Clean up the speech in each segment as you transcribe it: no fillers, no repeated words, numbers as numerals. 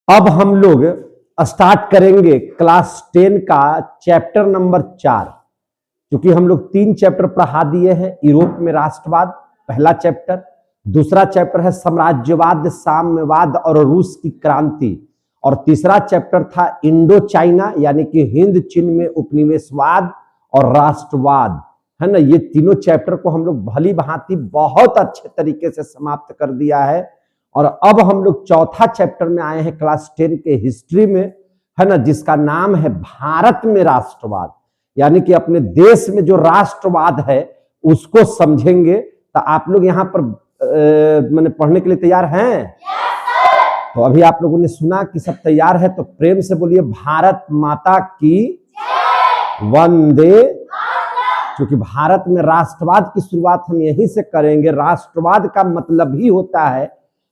अब हम लोग स्टार्ट करेंगे क्लास 10 का चैप्टर नंबर 4। क्योंकि हम लोग 3 चैप्टर पढ़ा दिए हैं। यूरोप में राष्ट्रवाद पहला चैप्टर, दूसरा चैप्टर है साम्राज्यवाद, साम्यवाद और रूस की क्रांति, और तीसरा चैप्टर था इंडो चाइना यानी कि हिंद चीन में उपनिवेशवाद और राष्ट्रवाद, है ना। ये तीनों चैप्टर को हम लोग भली भांति बहुत अच्छे तरीके से समाप्त कर दिया है। और अब हम लोग चौथा चैप्टर में आए हैं क्लास 10 के हिस्ट्री में, है ना, जिसका नाम है भारत में राष्ट्रवाद, यानी कि अपने देश में जो राष्ट्रवाद है उसको समझेंगे। तो आप लोग यहाँ पर मैंने पढ़ने के लिए तैयार हैं? तो अभी आप लोगों ने सुना कि सब तैयार है, तो प्रेम से बोलिए भारत माता की वंदे। क्योंकि भारत में राष्ट्रवाद की शुरुआत हम यहीं से करेंगे। राष्ट्रवाद का मतलब ही होता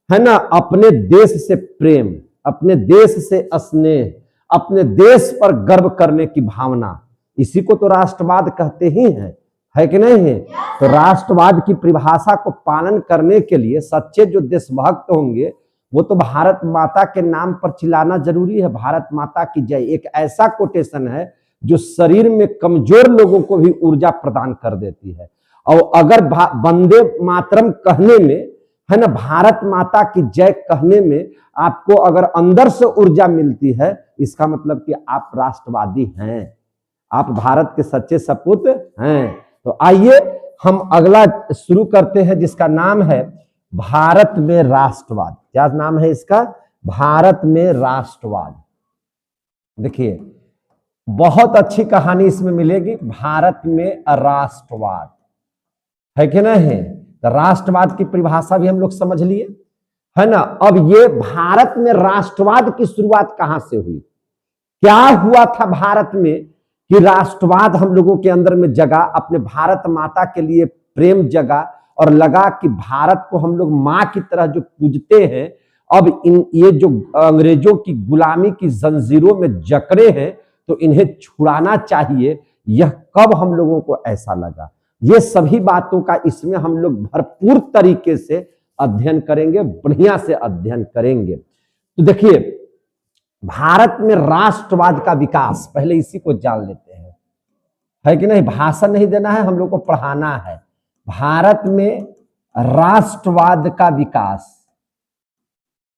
है ना, अपने देश से प्रेम, अपने देश से स्नेह, अपने देश पर गर्व करने की भावना, इसी को तो राष्ट्रवाद कहते ही हैं, है कि नहीं है? तो राष्ट्रवाद की परिभाषा को पालन करने के लिए सच्चे जो देशभक्त होंगे वो तो भारत माता के नाम पर चिल्लाना जरूरी है। भारत माता की जय एक ऐसा कोटेशन है जो शरीर में कमजोर लोगों को भी ऊर्जा प्रदान कर देती है। और अगर वंदे मातरम कहने में, है ना, भारत माता की जय कहने में आपको अगर अंदर से ऊर्जा मिलती है, इसका मतलब कि आप राष्ट्रवादी हैं, आप भारत के सच्चे सपूत हैं। तो आइए हम अगला शुरू करते हैं, जिसका नाम है भारत में राष्ट्रवाद। क्या नाम है इसका? भारत में राष्ट्रवाद। देखिए बहुत अच्छी कहानी इसमें मिलेगी। भारत में राष्ट्रवाद है कि नहीं? तो राष्ट्रवाद की परिभाषा भी हम लोग समझ लिए, है ना। अब ये भारत में राष्ट्रवाद की शुरुआत कहां से हुई, क्या हुआ था भारत में कि राष्ट्रवाद हम लोगों के अंदर में जगा, अपने भारत माता के लिए प्रेम जगा और लगा कि भारत को हम लोग मां की तरह जो पूजते हैं, अब ये जो अंग्रेजों की गुलामी की जंजीरों में जकड़े हैं तो इन्हें छुड़ाना चाहिए। यह कब हम लोगों को ऐसा लगा, ये सभी बातों का इसमें हम लोग भरपूर तरीके से अध्ययन करेंगे, बढ़िया से अध्ययन करेंगे। तो देखिए भारत में राष्ट्रवाद का विकास, पहले इसी को जान लेते हैं, है कि नहीं? भाषण नहीं देना है, हम लोग को पढ़ाना है। भारत में राष्ट्रवाद का विकास,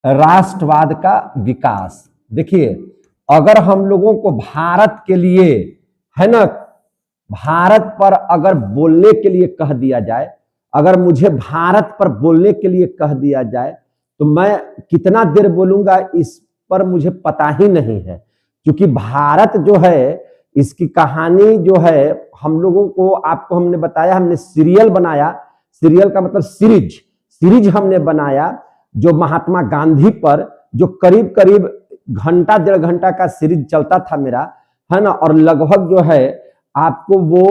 राष्ट्रवाद का विकास। देखिए अगर हम लोगों को भारत के लिए, है ना, भारत पर अगर बोलने के लिए कह दिया जाए, अगर मुझे भारत पर बोलने के लिए कह दिया जाए तो मैं कितना देर बोलूंगा इस पर मुझे पता ही नहीं है। क्योंकि भारत जो है, इसकी कहानी जो है हम लोगों को, आपको हमने बताया, हमने सीरियल बनाया, सीरियल का मतलब सीरीज हमने बनाया, जो महात्मा गांधी पर, जो करीब करीब घंटा 1.5 घंटा का सीरीज चलता था मेरा, है ना। और लगभग जो है आपको वो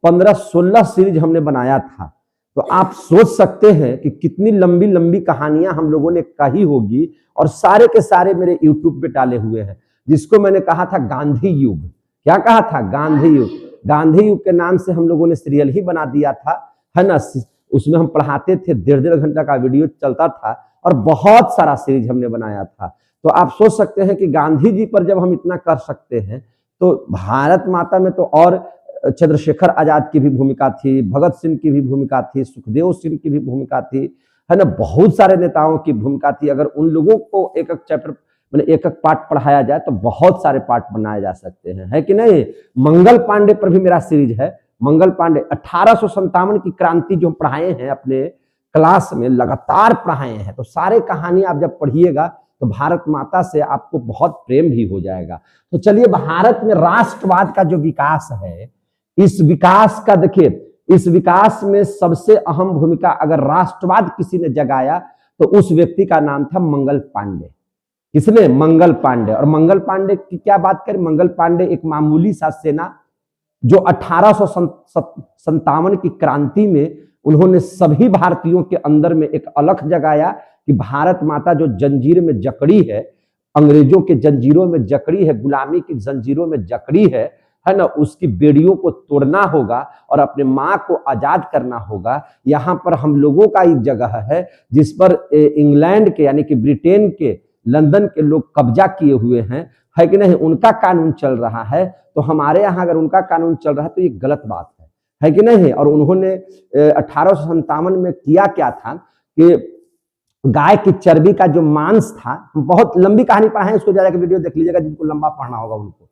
15-16 सीरीज हमने बनाया था। तो आप सोच सकते हैं कि कितनी लंबी लंबी कहानियां हम लोगों ने कही होगी, और सारे के सारे मेरे यूट्यूब पे डाले हुए हैं, जिसको मैंने कहा था गांधी युग। क्या कहा था? गांधी युग। गांधी युग के नाम से हम लोगों ने सीरियल ही बना दिया था, है ना। उसमें हम पढ़ाते थे, 1.5 घंटा का वीडियो चलता था, और बहुत सारा सीरीज हमने बनाया था। तो आप सोच सकते हैं कि गांधी जी पर जब हम इतना कर सकते हैं, तो भारत माता में तो और चंद्रशेखर आजाद की भी भूमिका थी, भगत सिंह की भी भूमिका थी, सुखदेव सिंह की भी भूमिका थी, है ना, बहुत सारे नेताओं की भूमिका थी। अगर उन लोगों को एक एक चैप्टर, मैंने एक एक पार्ट पढ़ाया जाए तो बहुत सारे पार्ट बनाए जा सकते हैं, है कि नहीं। मंगल पांडे पर भी मेरा सीरीज है। मंगल पांडे 1857 की क्रांति जो पढ़ाए हैं अपने क्लास में, लगातार पढ़ाए हैं। तो सारे कहानी आप जब पढ़िएगा तो भारत माता से आपको बहुत प्रेम भी हो जाएगा। तो चलिए, भारत में राष्ट्रवाद का जो विकास है, इस विकास का देखिए, इस विकास में सबसे अहम भूमिका अगर राष्ट्रवाद किसी ने जगाया तो उस व्यक्ति का नाम था मंगल पांडे। किसने? मंगल पांडे। और मंगल पांडे की क्या बात करें, मंगल पांडे एक मामूली सा सेना, जो 1857 की क्रांति में उन्होंने सभी भारतीयों के अंदर में एक अलख जगाया कि भारत माता जो जंजीर में जकड़ी है, अंग्रेजों के जंजीरों में जकड़ी है, गुलामी की जंजीरों में जकड़ी है ना, उसकी बेड़ियों को तोड़ना होगा और अपने माँ को आजाद करना होगा। यहाँ पर हम लोगों का एक जगह है जिस पर इंग्लैंड के, यानी कि ब्रिटेन के लंदन के लोग कब्जा किए हुए हैं, है कि नहीं, उनका कानून चल रहा है, तो हमारे यहाँ अगर उनका कानून चल रहा है तो ये गलत बात है कि नहीं। और उन्होंने 1857 में किया क्या था कि गाय की चर्बी का जो मांस था, बहुत लंबी कहानी पढ़ाए, उसको जाकर वीडियो देख लीजिएगा, जिनको लंबा पढ़ना होगा उनको,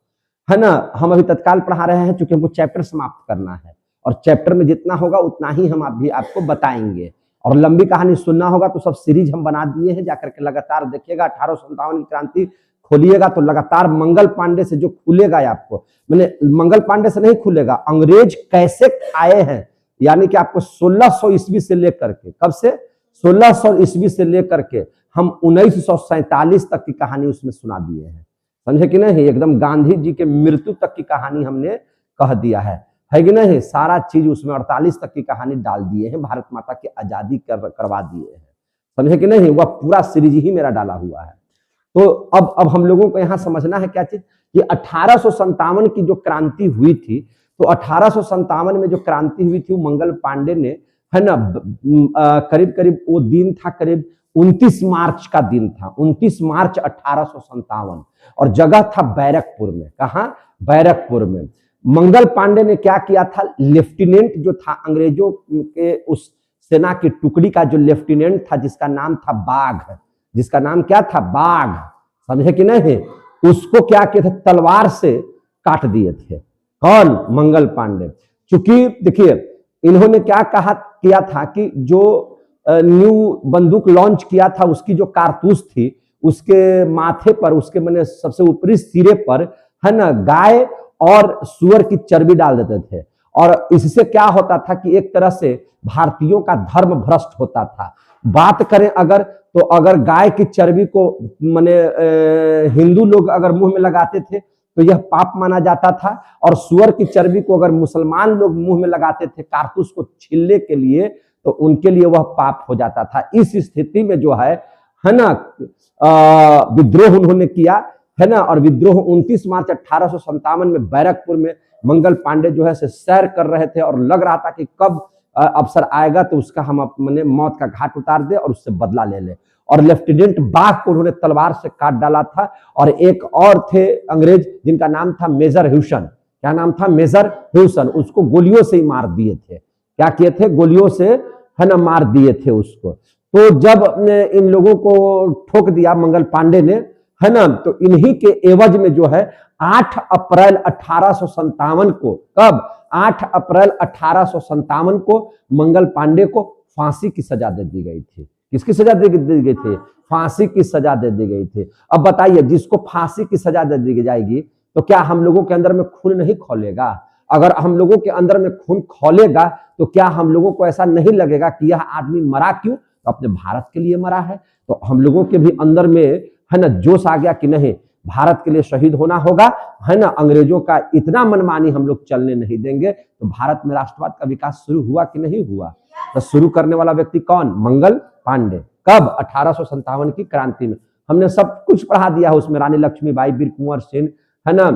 है ना। हम अभी तत्काल पढ़ा रहे हैं क्योंकि हमको चैप्टर समाप्त करना है, और चैप्टर में जितना होगा उतना ही हम अभी आपको बताएंगे। और लंबी कहानी सुनना होगा तो सब सीरीज हम बना दिए हैं, जाकर के लगातार देखिएगा। 1857 की क्रांति खोलिएगा तो लगातार मंगल पांडे से जो खुलेगा आपको, मैंने मंगल पांडे से नहीं खुलेगा, अंग्रेज कैसे आए हैं, यानी कि आपको 1600 ईस्वी से लेकर के, कब से, 1600 ईस्वी से लेकर के हम 1947 तक की कहानी उसमें सुना दिए हैं, समझे कि नहीं। एकदम गांधी जी के मृत्यु तक की कहानी हमने कह दिया है कि नहीं। सारा चीज उसमें 48 तक की कहानी डाल दिए हैं, भारत माता की आजादी करवा दिए हैं, समझे कि नहीं। वह पूरा सीरीज ही मेरा डाला हुआ है। तो अब हम लोगों को यहाँ समझना है क्या चीज, कि 1857 की जो क्रांति हुई थी, तो 1857 में जो क्रांति हुई थी, वो मंगल पांडे ने, है ना, करीब करीब वो दिन था, करीब 29 मार्च का दिन था, 29 मार्च 1857, और जगह था बैरकपुर में। कहा, बैरकपुर में। मंगल पांडे ने क्या किया था, लेफ्टिनेंट जो था अंग्रेजों के उस सेना की टुकड़ी का जो लेफ्टिनेंट था, जिसका नाम था बाघ, जिसका नाम क्या था, बाघ, समझे कि नहीं, उसको क्या किया था, तलवार से काट दिए थे। कौन, मंगल पांडे। चूंकि देखिए इन्होंने क्या किया था कि जो न्यू बंदूक लॉन्च किया था, उसकी जो कारतूस थी, उसके माथे पर, उसके मैंने सबसे ऊपरी सिरे पर, है ना, गाय और सुअर की चर्बी डाल देते थे। और इससे क्या होता था कि एक तरह से भारतीयों का धर्म भ्रष्ट होता था। बात करें अगर, तो अगर गाय की चर्बी को माने हिंदू लोग अगर मुंह में लगाते थे तो यह पाप माना जाता था, और सुअर की चर्बी को अगर मुसलमान लोग मुंह में लगाते थे कारतूस को छीलने के लिए, तो उनके लिए वह पाप हो जाता था। इस स्थिति में जो है ना, विद्रोह उन्होंने किया, है ना। और विद्रोह 29 मार्च 1857 में बैरकपुर में मंगल पांडे जो है से सैर कर रहे थे, और लग रहा था कि कब अवसर आएगा तो उसका हम अपने मौत का घाट उतार दे और उससे बदला ले ले। और लेफ्टिनेंट बाघ को उन्होंने तलवार से काट डाला था। और एक और थे अंग्रेज, जिनका नाम था मेजर ह्यूसन। क्या नाम था, मेजर ह्यूसन। उसको गोलियों से ही मार दिए थे। क्या किए थे, गोलियों से, है ना, मार दिए थे उसको। तो जब इन लोगों को ठोक दिया मंगल पांडे ने, है ना, तो इन्हीं के एवज में जो है 8 अप्रैल 1857 को, कब, 8 अप्रैल 1857 को मंगल पांडे को फांसी की सजा दे दी गई थी। किसकी सजा दे दी गई थी, फांसी की सजा दे दी गई थी। अब बताइए, जिसको फांसी की सजा दे दी जाएगी तो क्या हम लोगों के अंदर में खून नहीं खौलेगा? अगर हम लोगों के अंदर में खून खौलेगा तो क्या हम लोगों को ऐसा नहीं लगेगा कि यह आदमी मरा क्यों, तो अपने भारत के लिए मरा है। तो हम लोगों के भी अंदर में, है ना, जोश आ गया कि नहीं, भारत के लिए शहीद होना होगा, है ना। अंग्रेजों का इतना मनमानी हम लोग चलने नहीं देंगे। तो भारत में राष्ट्रवाद का विकास शुरू हुआ कि नहीं हुआ? तो शुरू करने वाला व्यक्ति कौन, मंगल पांडे। कब, 1857 की क्रांति में। हमने सब कुछ पढ़ा दिया है उसमें, रानी लक्ष्मीबाई, वीर कुंवर सिंह, है ना।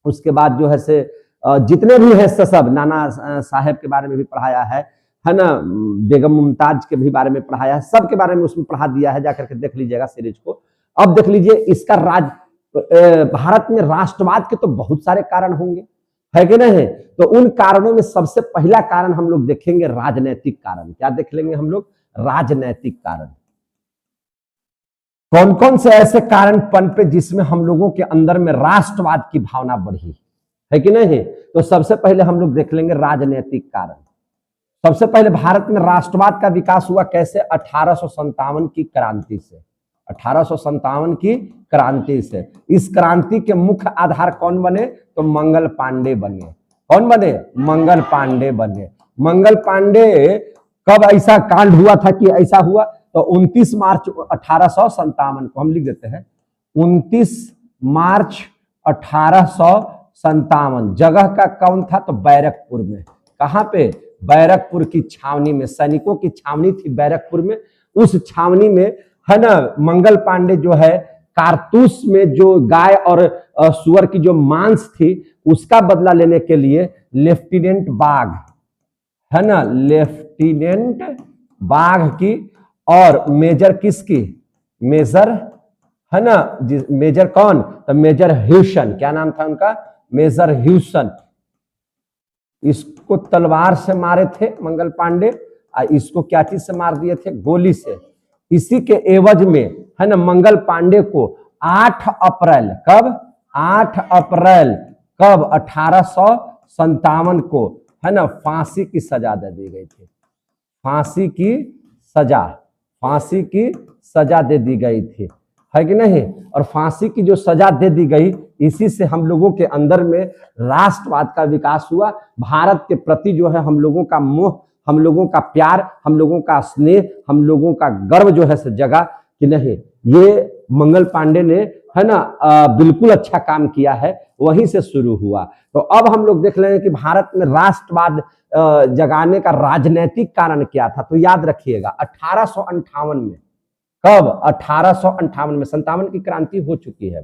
उसके बाद जो है से जितने भी है सब, नाना साहेब के बारे में भी पढ़ाया है ना, बेगम मुमताज के भी बारे में पढ़ाया है, सबके बारे में उसमें पढ़ा दिया है, जाकर के देख लीजिएगा सीरीज को। अब देख लीजिए, इसका भारत में राष्ट्रवाद के तो बहुत सारे कारण होंगे, है कि नहीं। तो उन कारणों में सबसे पहला कारण हम लोग देखेंगे राजनैतिक कारण। क्या देख लेंगे हम लोग, राजनैतिक कारण। कौन कौन से ऐसे कारण पनपे जिसमें हम लोगों के अंदर में राष्ट्रवाद की भावना बढ़ी, है कि नहीं। तो सबसे पहले हम लोग देख लेंगे राजनैतिक कारण। सबसे पहले भारत में राष्ट्रवाद का विकास हुआ कैसे, 1857 की क्रांति से। 1857 की क्रांति से। इस क्रांति के मुख्य आधार कौन बने, तो मंगल पांडे बने। कौन बने, मंगल पांडे बने। मंगल पांडे, कब ऐसा कांड हुआ था कि ऐसा हुआ, तो 29 मार्च 1857 को हम लिख देते हैं, 29 मार्च 1857। जगह का कौन था, तो बैरकपुर में। कहां पे, बैरकपुर की छावनी में। सैनिकों की छावनी थी बैरकपुर में। उस छावनी में, है ना, मंगल पांडे जो है कारतूस में जो गाय और सुअर की जो मांस थी उसका बदला लेने के लिए लेफ्टिनेंट बाघ, है ना, लेफ्टिनेंट बाघ की और मेजर किसकी, मेजर है ना, मेजर कौन, तो मेजर ह्यूसन, क्या नाम था उनका, मेजर ह्यूसन। इसको तलवार से मारे थे मंगल पांडे, और इसको क्या चीज से मार दिए थे, गोली से। इसी के एवज में है ना मंगल पांडे को 8 अप्रैल, कब, 8 अप्रैल कब, 1857 को है ना फांसी की सजा दे दी गई थी। फांसी की सजा, फांसी की सजा दे दी गई थी, है कि नहीं। और फांसी की जो सजा दे दी गई, इसी से हम लोगों के अंदर में राष्ट्रवाद का विकास हुआ। भारत के प्रति जो है हम लोगों का मोह, हम लोगों का प्यार, हम लोगों का स्नेह, हम लोगों का गर्व जो है जगा कि नहीं, ये मंगल पांडे ने है ना बिल्कुल अच्छा काम किया है, वहीं से शुरू हुआ। तो अब हम लोग देख रहे हैं कि भारत में राष्ट्रवाद जगाने का राजनीतिक कारण क्या था। तो याद रखिएगा 1858 में, कब, 1858 में, 57 की क्रांति हो चुकी है,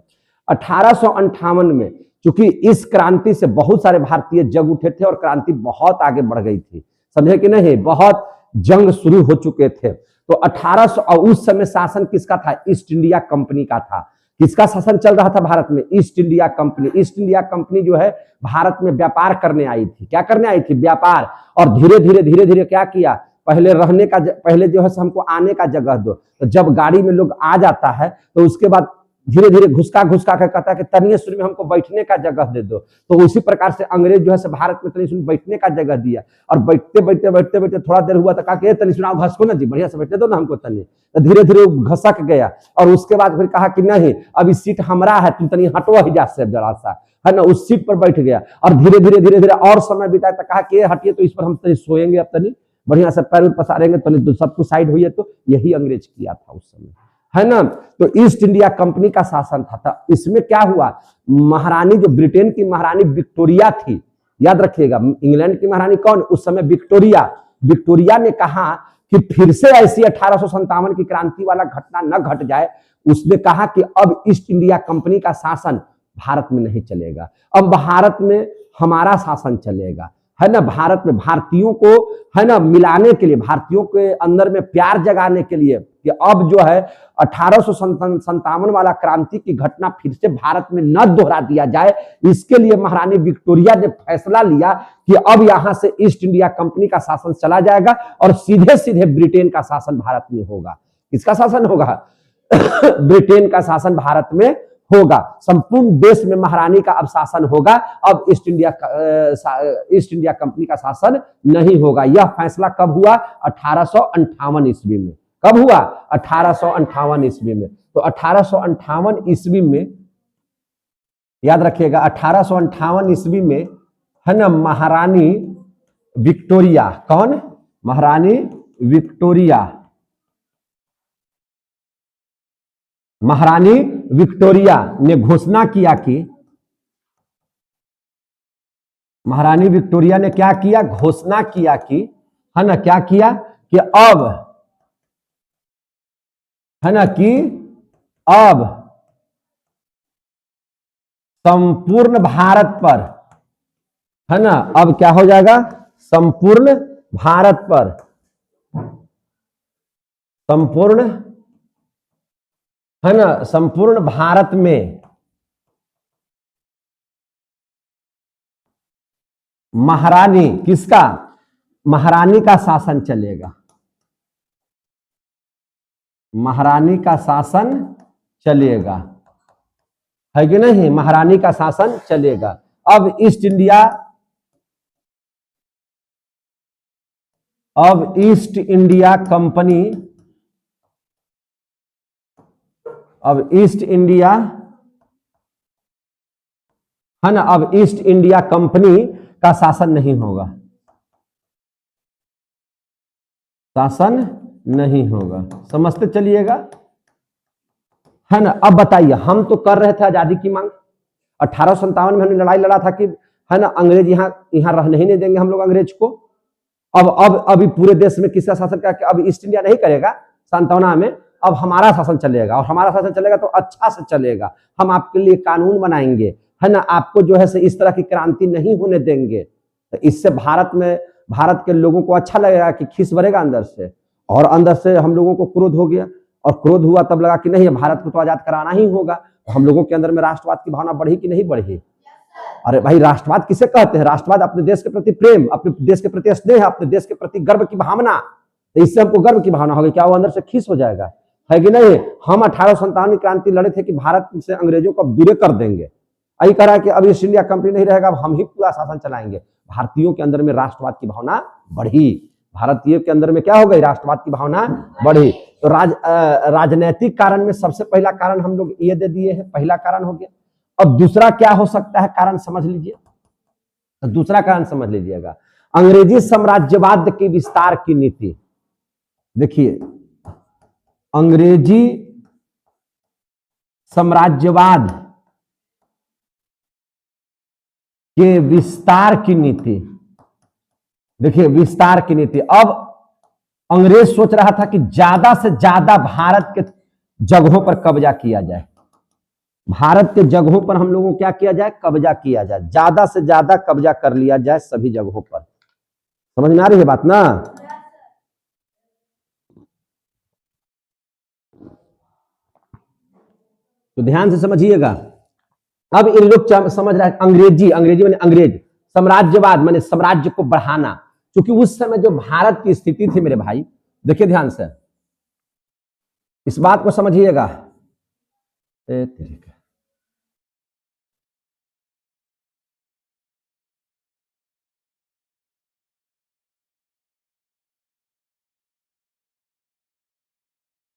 1858 में, चूंकि इस क्रांति से बहुत सारे भारतीय जग उठे थे और क्रांति बहुत आगे बढ़ गई थी, समझे कि नहीं, बहुत जंग शुरू हो चुके थे। तो 1800, और उस समय शासन किसका था, ईस्ट इंडिया कंपनी का था। किसका शासन चल रहा था भारत में, east India company. East India company जो है भारत में व्यापार करने आई थी। क्या करने आई थी, व्यापार। और धीरे धीरे क्या किया, पहले रहने का, पहले जो है हमको आने का जगह दो। तो जब गाड़ी में लोग आ जाता है तो उसके बाद धीरे धीरे घुसका कर कहता है कि तनिए सुन में हमको बैठने का जगह दे दो। तो उसी प्रकार से अंग्रेज जो है भारत में तनिए सुन बैठने का जगह दिया। और बैठते थोड़ा देर हुआ तो कहा कि तनिए सुनाओ घसको ना जी, बढ़िया से बैठने दो ना हमको तनिए। तो धीरे धीरे घसक गया और उसके बाद फिर कहा कि नहीं, अब इस सीट हमारा है, तुम तनिए हटो ही जा से जरा सा, है ना। उस सीट पर बैठ गया और धीरे धीरे और समय बिताया। तो कहा कि हटिए, तो इस पर हम तनी सोएंगे, अब तनी बढ़िया से पैर पसारेंगे, तो सब कुछ साइड हुई है। तो यही अंग्रेज किया था उस समय, है ना। तो ईस्ट इंडिया कंपनी का शासन था। इसमें क्या हुआ, महारानी, जो ब्रिटेन की महारानी विक्टोरिया थी, याद रखिएगा, इंग्लैंड की महारानी कौन उस समय, विक्टोरिया। विक्टोरिया ने कहा कि फिर से ऐसी 1857 की क्रांति वाला घटना न घट जाए। उसने कहा कि अब ईस्ट इंडिया कंपनी का शासन भारत में नहीं चलेगा, अब भारत में हमारा शासन चलेगा, है ना। भारत में भारतीयों को है ना मिलाने के लिए, भारतीयों के अंदर में प्यार जगाने के लिए कि अब जो है 1857 वाला क्रांति की घटना फिर से भारत में न दोहरा दिया जाए, इसके लिए महारानी विक्टोरिया ने फैसला लिया कि अब यहां से ईस्ट इंडिया कंपनी का शासन चला जाएगा और सीधे सीधे ब्रिटेन का शासन भारत में होगा। किसका शासन होगा ब्रिटेन का शासन भारत में होगा। संपूर्ण देश में महारानी का अब शासन होगा, अब ईस्ट इंडिया कंपनी का शासन नहीं होगा। यह फैसला कब हुआ, 1858 ईस्वी में। कब हुआ, 1858 ईस्वी में। तो 1858 ईस्वी में याद रखिएगा, 1858 ईस्वी में है ना महारानी विक्टोरिया, कौन, महारानी विक्टोरिया, महारानी विक्टोरिया ने घोषणा किया कि, महारानी विक्टोरिया ने क्या किया, घोषणा किया कि, है ना, क्या किया कि अब, है ना, कि अब संपूर्ण भारत पर, है ना, अब क्या हो जाएगा, संपूर्ण भारत पर, संपूर्ण, है ना, संपूर्ण भारत में महारानी, किसका, महारानी का शासन चलेगा, महारानी का शासन चलेगा, है कि नहीं, महारानी का शासन चलेगा। अब ईस्ट इंडिया, अब ईस्ट इंडिया कंपनी, अब ईस्ट इंडिया, है ना, अब ईस्ट इंडिया कंपनी का शासन नहीं होगा, शासन नहीं होगा, समझते चलिएगा, है ना। अब बताइए, हम तो कर रहे थे आजादी की मांग, 1857 में हमने लड़ाई लड़ा था कि है ना अंग्रेज यहां रहने ही नहीं देंगे हम लोग अंग्रेज को। अब अभी पूरे देश में किसका शासन का, अब ईस्ट इंडिया नहीं करेगा सांत्वना में, अब हमारा शासन चलेगा और हमारा शासन चलेगा तो अच्छा से चलेगा। हम आपके लिए कानून बनाएंगे, है ना, आपको जो है से इस तरह की क्रांति नहीं होने देंगे। तो इससे भारत के लोगों को अच्छा लगेगा कि खीस भरेगा अंदर से, और अंदर से हम लोगों को क्रोध हो गया। और क्रोध हुआ तब लगा कि नहीं, भारत को तो आजाद कराना ही होगा। तो हम लोगों के अंदर में राष्ट्रवाद की भावना बढ़ी कि नहीं बढ़ी? अरे भाई, राष्ट्रवाद किसे कहते हैं? राष्ट्रवाद अपने देश के प्रति प्रेम, अपने देश के प्रति स्नेह, अपने देश के प्रति गर्व की भावना। तो इससे हमको गर्व की भावना होगी, क्या वो अंदर से खीस हो जाएगा? है कि नहीं? हम 1857 की क्रांति लड़े थे कि भारत से अंग्रेजों को दूर कर देंगे। यही कह रहा है कि अब ईस्ट इंडिया कंपनी नहीं रहेगा, अब हम ही पूरा शासन चलाएंगे। भारतीयों के अंदर में राष्ट्रवाद की भावना बढ़ी, भारतीयों के अंदर में क्या हो गई? राष्ट्रवाद की भावना बढ़ी। तो राजनीतिक कारण में सबसे पहला कारण हम लोग ये दे दिए हैं, पहला कारण हो गया। अब दूसरा क्या हो सकता है कारण समझ लीजिए, तो दूसरा कारण समझ लीजिएगा, अंग्रेजी साम्राज्यवाद के विस्तार की नीति। देखिए, अंग्रेजी साम्राज्यवाद के विस्तार की नीति। देखिए, विस्तार की नीति। अब अंग्रेज सोच रहा था कि ज्यादा से ज्यादा भारत के जगहों पर कब्जा किया जाए, भारत के जगहों पर हम लोगों को क्या किया जाए? कब्जा किया जाए, ज्यादा से ज्यादा कब्जा कर लिया जाए सभी जगहों पर। समझ में आ रही है बात ना? तो ध्यान से समझिएगा। अब इन लोग समझ रहे हैं अंग्रेजी माने अंग्रेज, साम्राज्यवाद माने साम्राज्य को बढ़ाना। क्योंकि उस समय जो भारत की स्थिति थी मेरे भाई, देखिए ध्यान से इस बात को समझिएगा।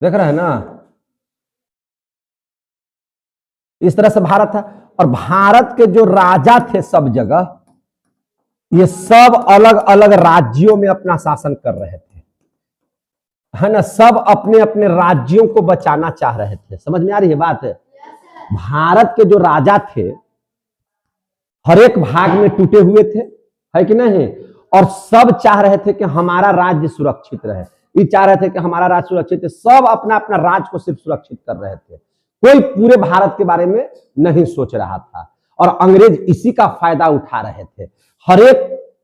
देख रहे हैं ना, इस तरह से भारत था। और भारत के जो राजा थे सब जगह, ये सब अलग अलग राज्यों में अपना शासन कर रहे थे, है ना? सब अपने अपने राज्यों को बचाना चाह रहे थे। समझ में आ रही है बात? भारत के जो राजा थे हर एक भाग में टूटे हुए थे, है कि नहीं? और सब चाह रहे थे कि हमारा राज्य सुरक्षित रहे। ये चाह रहे थे कि हमारा राज्य सुरक्षित है, सब अपना अपना राज्य को सिर्फ सुरक्षित कर रहे थे, कोई पूरे भारत के बारे में नहीं सोच रहा था। और अंग्रेज इसी का फायदा उठा रहे थे, हर एक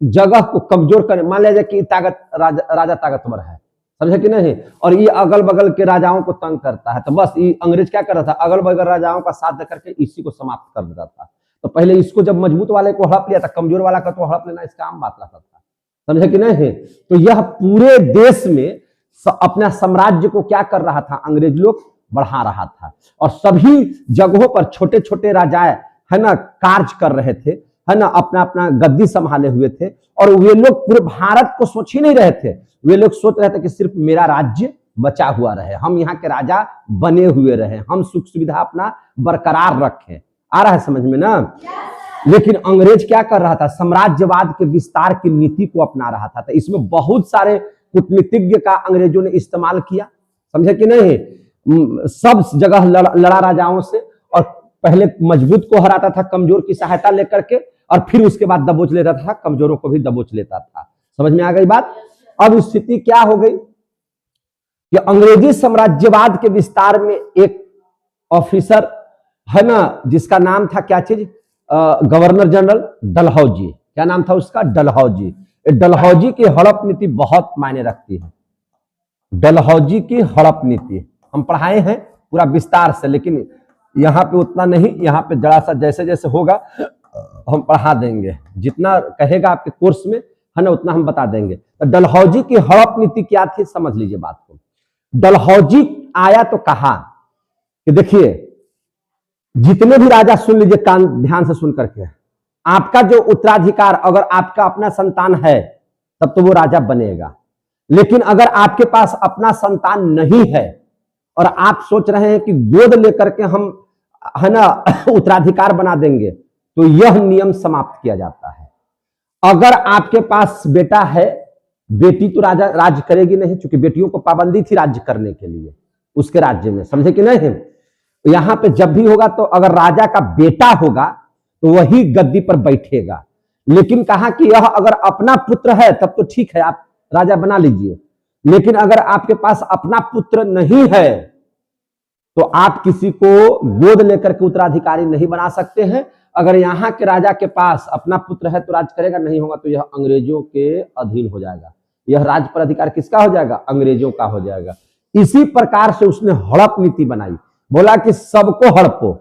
जगह को कमजोर करने। मान लीजिए कि राजा ताकतवर है, समझे कि नहीं? और ये अगल बगल के राजाओं को तंग करता है, तो बस ये अंग्रेज क्या कर रहा था? अगल बगल राजाओं का साथ देकर के इसी को समाप्त कर देता था। तो पहले इसको जब मजबूत वाले को हड़प लिया था, कमजोर वाला का तो हड़प लेना इसका आम बात रहता था, समझे कि नहीं? तो यह पूरे देश में अपना साम्राज्य को क्या कर रहा था? अंग्रेज लोग बढ़ा रहा था। और सभी जगहों पर छोटे छोटे राजाएं, है ना, कार्य कर रहे थे, है ना, अपना अपना गद्दी संभाले हुए थे। और वे लोग पूरे भारत को सोच ही नहीं रहे थे, वे लोग सोच रहे थे कि सिर्फ मेरा राज्य बचा हुआ रहे, हम यहाँ के राजा बने हुए रहे, हम सुख सुविधा अपना बरकरार रखें। आ रहा है समझ में ना? लेकिन अंग्रेज क्या कर रहा था? साम्राज्यवाद के विस्तार की नीति को अपना रहा था। तो इसमें बहुत सारे कूटनीतिज्ञ का अंग्रेजों ने इस्तेमाल किया, समझे कि नहीं? सब जगह लड़ा राजाओं से, और पहले मजबूत को हराता था कमजोर की सहायता लेकर के, और फिर उसके बाद दबोच लेता था, कमजोरों को भी दबोच लेता था। समझ में आ गई बात? अब स्थिति क्या हो गई कि अंग्रेजी साम्राज्यवाद के विस्तार में एक ऑफिसर, है ना, जिसका नाम था क्या चीज? Governor general Dalhousie. क्या नाम था उसका? डलहौजी। डलहौजी की हड़प नीति बहुत मायने रखती है। डलहौजी की हड़प नीति हम पढ़ाए हैं पूरा विस्तार से, लेकिन यहाँ पे उतना नहीं, यहाँ पे जरा सा जैसे जैसे होगा हम पढ़ा देंगे, जितना कहेगा आपके कोर्स में, है ना, उतना हम बता देंगे। तो डलहौजी की हड़प नीति क्या थी, समझ लीजिए बात को। डलहौजी आया तो कहा कि देखिए, जितने भी राजा, सुन लीजिए कान ध्यान से सुन करके, आपका जो उत्तराधिकार अगर आपका अपना संतान है तब तो वो राजा बनेगा, लेकिन अगर आपके पास अपना संतान नहीं है और आप सोच रहे हैं कि गोद लेकर के हम, है ना, उत्तराधिकार बना देंगे, तो यह नियम समाप्त किया जाता है। अगर आपके पास बेटा है, बेटी तो राज्य करेगी नहीं, क्योंकि बेटियों को पाबंदी थी राज्य करने के लिए उसके राज्य में, समझे कि नहीं? यहां पे जब भी होगा तो अगर राजा का बेटा होगा तो वही गद्दी पर बैठेगा। लेकिन कहा कि यह अगर अपना पुत्र है तब तो ठीक है, आप राजा बना लीजिए, लेकिन अगर आपके पास अपना पुत्र नहीं है तो आप किसी को गोद लेकर के उत्तराधिकारी नहीं बना सकते हैं। अगर यहाँ के राजा के पास अपना पुत्र है तो राज करेगा, नहीं होगा तो यह अंग्रेजों के अधीन हो जाएगा। यह राज्य पर अधिकार किसका हो जाएगा? अंग्रेजों का हो जाएगा। इसी प्रकार से उसने हड़प नीति बनाई, बोला कि सबको हड़पो,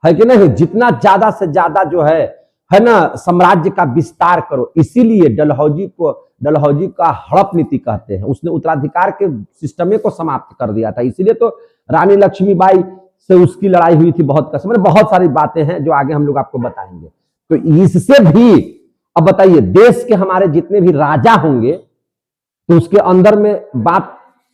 है कि नहीं, जितना ज्यादा से ज्यादा जो है ना साम्राज्य का विस्तार करो। इसीलिए डलहौजी का हड़प नीति कहते हैं। उसने उत्तराधिकार के सिस्टम को समाप्त कर दिया था। इसीलिए तो रानी लक्ष्मीबाई से उसकी लड़ाई हुई थी बहुत कसम। बहुत सारी बातें हैं जो आगे हम लोग आपको बताएंगे। तो इससे भी अब बताइए, देश के हमारे जितने भी राजा होंगे तो उसके अंदर में बात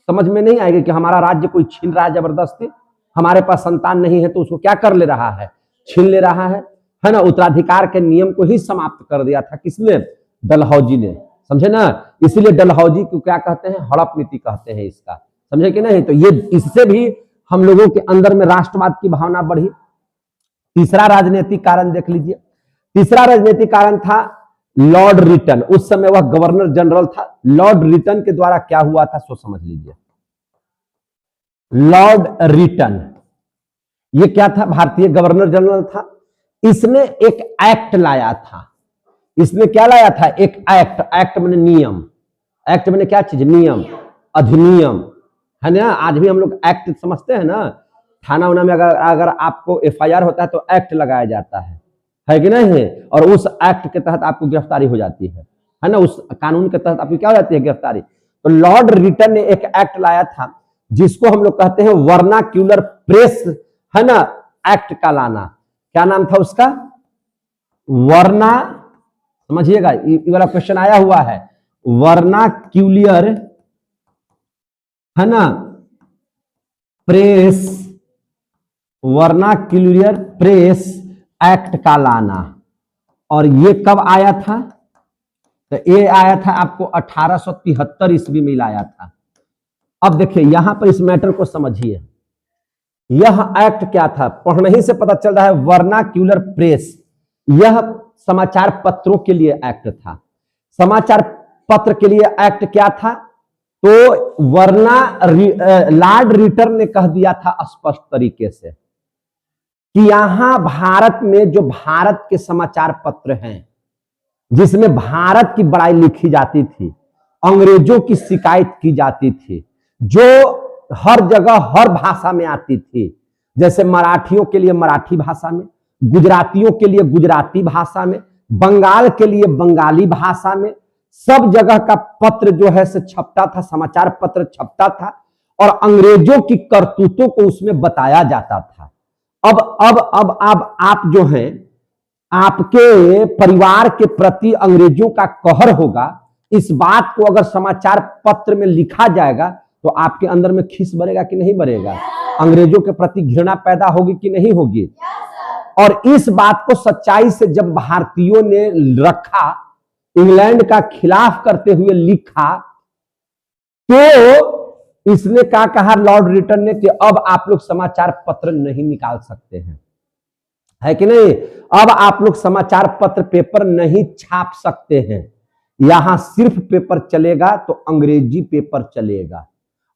समझ में नहीं आएगी कि हमारा राज्य कोई छीन रहा है जबरदस्ती, हमारे पास संतान नहीं है तो उसको क्या कर ले रहा है, छीन ले रहा है ना। उत्तराधिकार के नियम को ही समाप्त कर दिया था किसने, डलहौजी ने, समझे ना। इसीलिए डलहौजी को क्या कहते हैं, हड़प नीति कहते हैं इसका, समझे कि नहीं। तो ये इससे भी हम लोगों के अंदर में राष्ट्रवाद की भावना बढ़ी। तीसरा राजनीतिक कारण देख लीजिए। तीसरा राजनीतिक कारण था लॉर्ड रिटन। उस समय वह गवर्नर जनरल था। लॉर्ड रिटन के द्वारा क्या हुआ था सो समझ लीजिए। लॉर्ड रिटन ये क्या था, भारतीय गवर्नर जनरल था। इसने एक एक्ट लाया था। इसने क्या लाया था, एक एक्ट। एक्ट मैंने नियम, एक्ट मैंने क्या चीज, नियम, अधिनियम, है ना। आज भी हम लोग एक्ट समझते हैं ना, थाना उना में अगर आपको एफआईआर होता है तो एक्ट लगाया जाता है कि नहीं। और उस एक्ट के तहत आपको गिरफ्तारी हो जाती है ना। उस कानून के तहत आपकी क्या हो जाती है, गिरफ्तारी। तो लॉर्ड रिटन ने एक एक्ट लाया था जिसको हम लोग कहते हैं वर्नाक्यूलर प्रेस, है ना, एक्ट का लाना। क्या नाम था उसका, वर्ना, समझिएगा ये वाला क्वेश्चन आया हुआ है, वर्नाक्यूलर, है ना, प्रेस, वर्नाक्यूलर प्रेस एक्ट का लाना। और ये कब आया था, तो ये आया था आपको 1873 ईस्वी में लाया था। अब देखिए यहां पर इस मैटर को समझिए। यह एक्ट क्या था, पढ़ने ही से पता चल रहा है, वर्नाक्यूलर प्रेस। यह समाचार पत्रों के लिए एक्ट था। समाचार पत्र के लिए एक्ट क्या था, तो लॉर्ड रिटन ने कह दिया था स्पष्ट तरीके से कि यहां भारत में जो भारत के समाचार पत्र हैं जिसमें भारत की बड़ाई लिखी जाती थी, अंग्रेजों की शिकायत की जाती थी, जो हर जगह हर भाषा में आती थी, जैसे मराठियों के लिए मराठी भाषा में, गुजरातियों के लिए गुजराती भाषा में, बंगाल के लिए बंगाली भाषा में, सब जगह का पत्र जो है से छपता था, समाचार पत्र छपता था और अंग्रेजों की करतूतों को उसमें बताया जाता था। अब आप जो हैं, आपके परिवार के प्रति अंग्रेजों का कहर होगा, इस बात को अगर समाचार पत्र में लिखा जाएगा तो आपके अंदर में खीस भरेगा कि नहीं भरेगा, अंग्रेजों के प्रति घृणा पैदा होगी कि नहीं होगी। और इस बात को सच्चाई से जब भारतीयों ने रखा, इंग्लैंड का खिलाफ करते हुए लिखा, तो इसने क्या कहा लॉर्ड रिटन ने कि अब आप लोग समाचार पत्र नहीं निकाल सकते हैं, है कि नहीं। अब आप लोग समाचार पत्र पेपर नहीं छाप सकते हैं। यहां सिर्फ पेपर चलेगा तो अंग्रेजी पेपर चलेगा।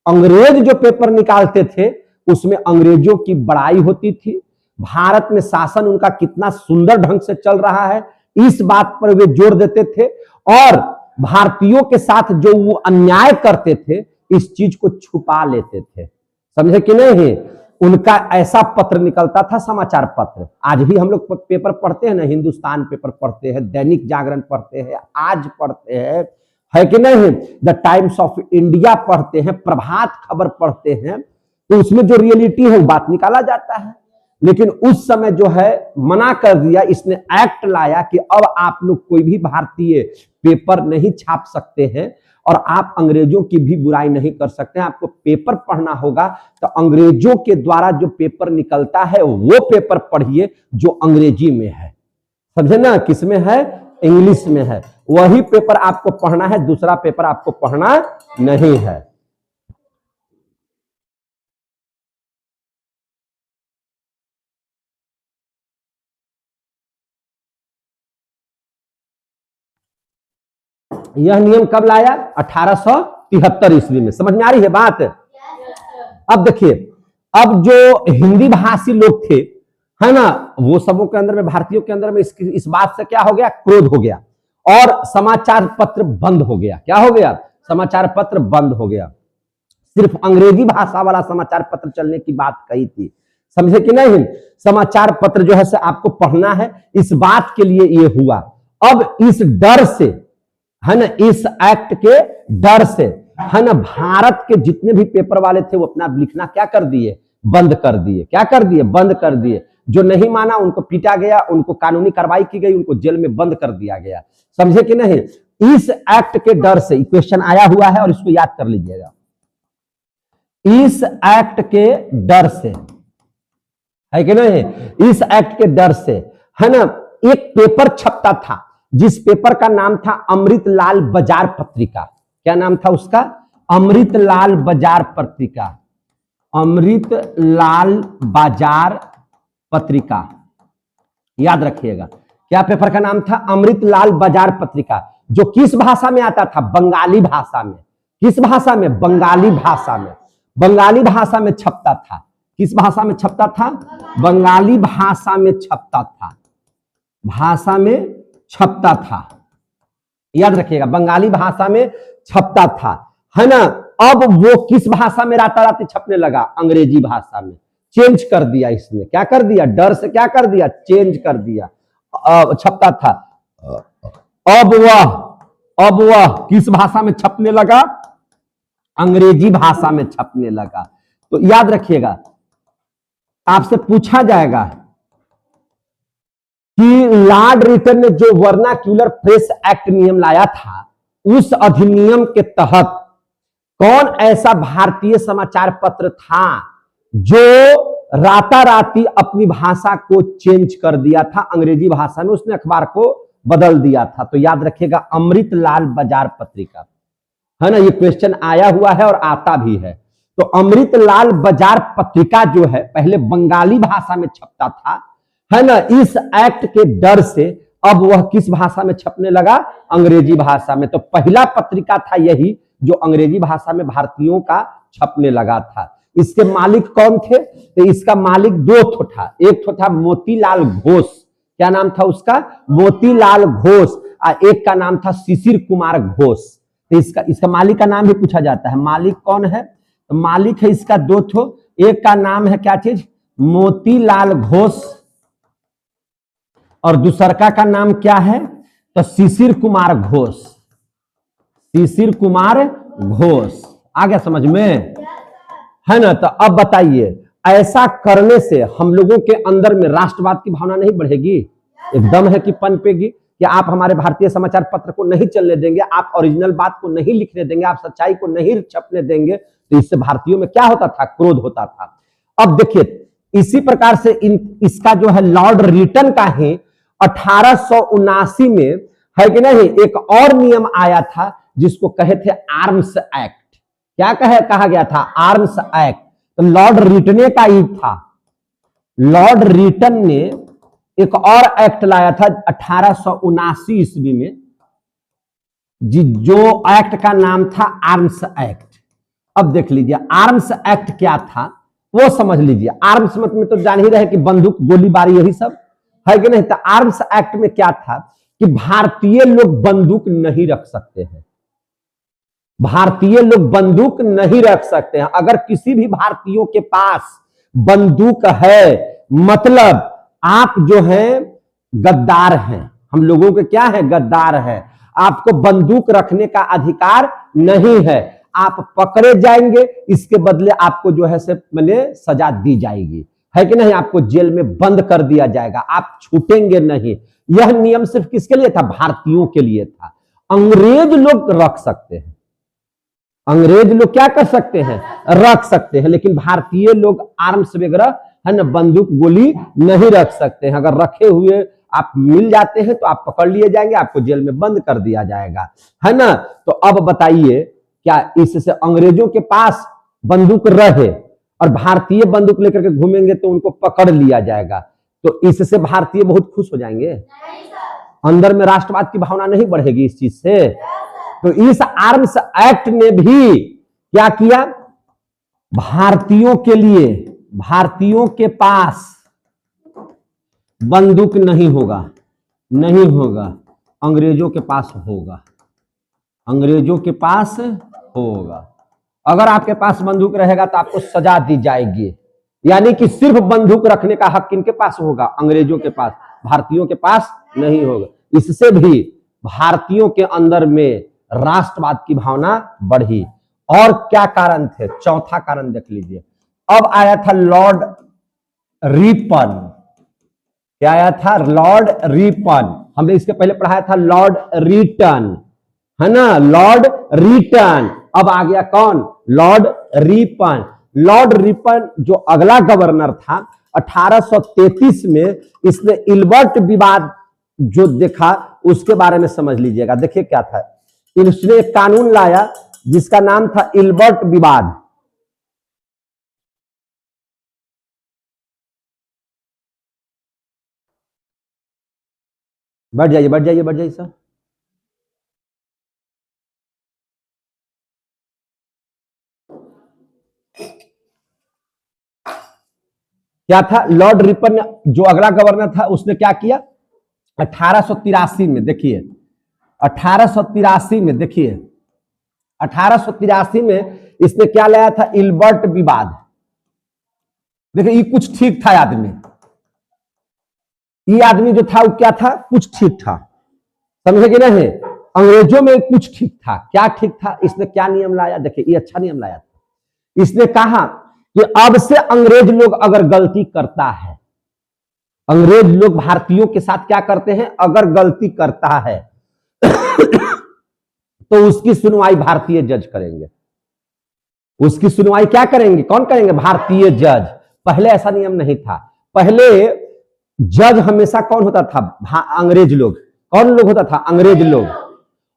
अंग्रेज जो पेपर निकालते थे उसमें अंग्रेजों की बड़ाई होती थी, भारत में शासन उनका कितना सुंदर ढंग से चल रहा है इस बात पर वे जोर देते थे। और भारतीयों के साथ जो वो अन्याय करते थे इस चीज को छुपा लेते थे, समझे कि नहीं। उनका ऐसा पत्र निकलता था, समाचार पत्र। आज भी हम लोग पेपर पढ़ते हैं ना, हिंदुस्तान पेपर पढ़ते हैं, दैनिक जागरण पढ़ते हैं, आज पढ़ते हैं, है कि नहीं, द टाइम्स ऑफ इंडिया पढ़ते हैं, प्रभात खबर पढ़ते हैं। तो उसमें जो रियलिटी है वो बात निकाला जाता है। लेकिन उस समय जो है मना कर दिया, इसने एक्ट लाया कि अब आप लोग कोई भी भारतीय पेपर नहीं छाप सकते हैं और आप अंग्रेजों की भी बुराई नहीं कर सकते हैं। आपको पेपर पढ़ना होगा तो अंग्रेजों के द्वारा जो पेपर निकलता है वो पेपर पढ़िए जो अंग्रेजी में है, समझे ना, किसमें है, इंग्लिश में है, वही पेपर आपको पढ़ना है, दूसरा पेपर आपको पढ़ना नहीं है। यह नियम कब लाया, 1873 ईस्वी में। समझ में आ रही है बात। अब देखिए, अब जो हिंदी भाषी लोग थे, है ना, वो सबों के अंदर में, भारतीयों के अंदर में इस बात से क्या हो गया, क्रोध हो गया और समाचार पत्र बंद हो गया। क्या हो गया, समाचार पत्र बंद हो गया। सिर्फ अंग्रेजी भाषा वाला समाचार पत्र चलने की बात कही थी, समझे कि नहीं। समाचार पत्र जो है से आपको पढ़ना है, इस बात के लिए ये हुआ। अब इस डर से है ना, इस एक्ट के डर से है ना, भारत के जितने भी पेपर वाले थे वो अपना लिखना क्या कर दिए, बंद कर दिए। क्या कर दिए, बंद कर दिए। जो नहीं माना उनको पीटा गया, उनको कानूनी कार्रवाई की गई, उनको जेल में बंद कर दिया गया, समझे कि नहीं। इस एक्ट के डर से क्वेश्चन आया हुआ है और इसको याद कर लीजिएगा। इस एक्ट के डर से है कि नहीं, इस एक्ट के डर से है ना, एक पेपर छपता था जिस पेपर का नाम था अमृतलाल बाजार पत्रिका। क्या नाम था उसका, अमृतलाल बाजार पत्रिका, अमृतलाल बाजार पत्रिका, याद रखिएगा। क्या पेपर का नाम था, अमृतलाल बाजार पत्रिका, जो किस भाषा में आता था, बंगाली भाषा में। किस भाषा में, बंगाली भाषा में। बंगाली भाषा में छपता था। किस भाषा में छपता था, बंगाली भाषा में छपता था, भाषा में छपता था, याद रखिएगा, बंगाली भाषा में छपता था, है ना। अब वो किस भाषा में राताराती छपने लगा, अंग्रेजी भाषा में। चेंज कर दिया इसने, क्या कर दिया, डर से क्या कर दिया, चेंज कर दिया। छपता था, अब वह किस भाषा में छपने लगा, अंग्रेजी भाषा में छपने लगा। तो याद रखिएगा, आपसे पूछा जाएगा कि लॉर्ड रिटन ने जो वर्नाक्यूलर प्रेस एक्ट नियम लाया था, उस अधिनियम के तहत कौन ऐसा भारतीय समाचार पत्र था जो राताराती अपनी भाषा को चेंज कर दिया था, अंग्रेजी भाषा में उसने अखबार को बदल दिया था। तो याद रखिएगा, अमृतलाल बाजार पत्रिका, है ना। ये क्वेश्चन आया हुआ है और आता भी है। तो अमृतलाल बाजार पत्रिका जो है पहले बंगाली भाषा में छपता था, है ना। इस एक्ट के डर से अब वह किस भाषा में छपने लगा, अंग्रेजी भाषा में। तो पहला पत्रिका था यही जो अंग्रेजी भाषा में भारतीयों का छपने लगा था। इसके मालिक कौन थे, तो इसका मालिक दो ठो था। एक ठो था मोतीलाल घोष, क्या नाम था उसका, मोतीलाल घोष, और एक का नाम था शिशिर कुमार घोष। तो इसका मालिक का नाम भी पूछा जाता है, मालिक कौन है, तो मालिक है इसका दो ठो, एक का नाम है क्या चीज, मोतीलाल घोष, और दूसरका का नाम क्या है, तो शिशिर कुमार घोष, शिशिर कुमार घोष। आ गया समझ में, है ना। तो अब बताइए, ऐसा करने से हम लोगों के अंदर में राष्ट्रवाद की भावना नहीं बढ़ेगी, एकदम है कि पनपेगी, कि आप हमारे भारतीय समाचार पत्र को नहीं चलने देंगे, आप ओरिजिनल बात को नहीं लिखने देंगे, आप सच्चाई को नहीं छपने देंगे। तो इससे भारतीयों में क्या होता था, क्रोध होता था। अब देखिए, इसी प्रकार से इसका जो है लॉर्ड रिटन का ही 1879 में, है कि नहीं, एक और नियम आया था जिसको कहे थे आर्म्स एक्ट। क्या कहा गया था, आर्म्स एक्ट। तो लॉर्ड रिटने का ही था, लॉर्ड रिटन ने एक और एक्ट लाया था 1879 ईस्वी में, जो एक्ट का नाम था आर्म्स एक्ट। अब देख लीजिए आर्म्स एक्ट क्या था वो समझ लीजिए। आर्म्स मतलब तो जान ही रहे कि बंदूक, गोलीबारी, यही सब है कि नहीं। तो आर्म्स एक्ट में क्या था कि भारतीय लोग बंदूक नहीं रख सकते हैं, भारतीय लोग बंदूक नहीं रख सकते हैं। अगर किसी भी भारतीयों के पास बंदूक है, मतलब आप जो है गद्दार हैं, हम लोगों के क्या है, गद्दार है, आपको बंदूक रखने का अधिकार नहीं है, आप पकड़े जाएंगे, इसके बदले आपको जो है से मैंने सजा दी जाएगी, है कि नहीं, आपको जेल में बंद कर दिया जाएगा, आप छूटेंगे नहीं। यह नियम सिर्फ किसके लिए था, भारतीयों के लिए था। अंग्रेज लोग रख सकते हैं, अंग्रेज लोग क्या कर सकते हैं, रख सकते हैं, लेकिन भारतीय लोग आर्म्स वगैरह, है ना, बंदूक गोली नहीं रख सकते हैं। अगर रखे हुए आप मिल जाते हैं तो आप पकड़ लिए जाएंगे, आपको जेल में बंद कर दिया जाएगा, है ना। तो अब बताइए, क्या इससे अंग्रेजों के पास बंदूक रहे और भारतीय बंदूक लेकर के घूमेंगे तो उनको पकड़ लिया जाएगा, तो इससे भारतीय बहुत खुश हो जाएंगे, अंदर में राष्ट्रवाद की भावना नहीं बढ़ेगी इस चीज से। तो इस आर्म्स एक्ट ने भी क्या किया, भारतीयों के लिए, भारतीयों के पास बंदूक नहीं होगा, नहीं होगा, अंग्रेजों के पास होगा, अंग्रेजों के पास होगा। अगर आपके पास बंदूक रहेगा तो आपको सजा दी जाएगी। यानी कि सिर्फ बंदूक रखने का हक किनके पास होगा? अंग्रेजों के पास, भारतीयों के पास नहीं होगा। इससे भी भारतीयों के अंदर में राष्ट्रवाद की भावना बढ़ी। और क्या कारण थे? चौथा कारण देख लीजिए। अब आया था लॉर्ड रिपन। क्या आया था? Lord Ripon. हमने इसके पहले पढ़ाया था लॉर्ड रिटन, है ना, लॉर्ड रिटन। अब आ गया कौन? Lord Ripon. लॉर्ड रिपन जो अगला गवर्नर था 1833 में, इसने इल्बर्ट विवाद जो देखा उसके बारे में समझ लीजिएगा। देखिए क्या था, इसने एक कानून लाया जिसका नाम था इल्बर्ट विवाद। बढ़ जाइए बढ़ जाइए बढ़ जाइए सर। क्या था? लॉर्ड रिपन ने, जो अगला गवर्नर था, उसने क्या किया 1883 में, देखिए 1883 में, देखिए 1883 में इसने क्या लाया था? इल्बर्ट विवाद। देखिए ये कुछ ठीक था आदमी, ये आदमी जो था वो क्या था? कुछ ठीक था, समझे कि नहीं? अंग्रेजों में कुछ ठीक था। क्या ठीक था? इसने क्या नियम लाया? देखिए ये अच्छा नियम लाया था। इसने कहा कि अब से अंग्रेज लोग अगर गलती करता है, अंग्रेज लोग भारतीयों के साथ क्या करते हैं? अगर गलती करता है तो उसकी सुनवाई भारतीय जज करेंगे। उसकी सुनवाई क्या करेंगे? कौन करेंगे? भारतीय जज। पहले ऐसा नियम नहीं था। पहले जज हमेशा कौन होता था? अंग्रेज लोग। कौन लोग होता था? अंग्रेज लोग।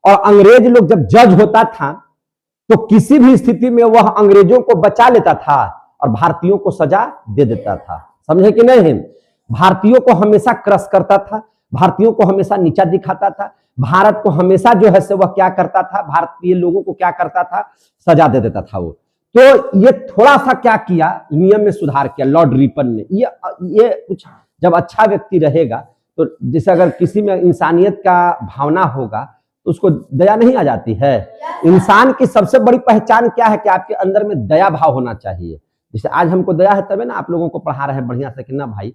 और अंग्रेज लोग जब जज होता था तो किसी भी स्थिति में वह अंग्रेजों को बचा लेता था और भारतीयों को सजा दे देता था। समझे कि नहीं? भारतीयों को हमेशा क्रश करता था, भारतीयों को हमेशा नीचा दिखाता था, भारत को हमेशा जो है से वह क्या करता था? भारतीय लोगों को क्या करता था? सजा दे देता था वो। तो ये थोड़ा सा क्या किया? नियम में सुधार किया लॉर्ड रिपन ने। ये कुछ जब अच्छा व्यक्ति रहेगा तो जैसे अगर किसी में इंसानियत का भावना होगा तो उसको दया नहीं आ जाती है। इंसान की सबसे बड़ी पहचान क्या है? कि आपके अंदर में दया भाव होना चाहिए। जैसे आज हमको दया है तभी ना आप लोगों को पढ़ा रहे हैं बढ़िया से कि ना भाई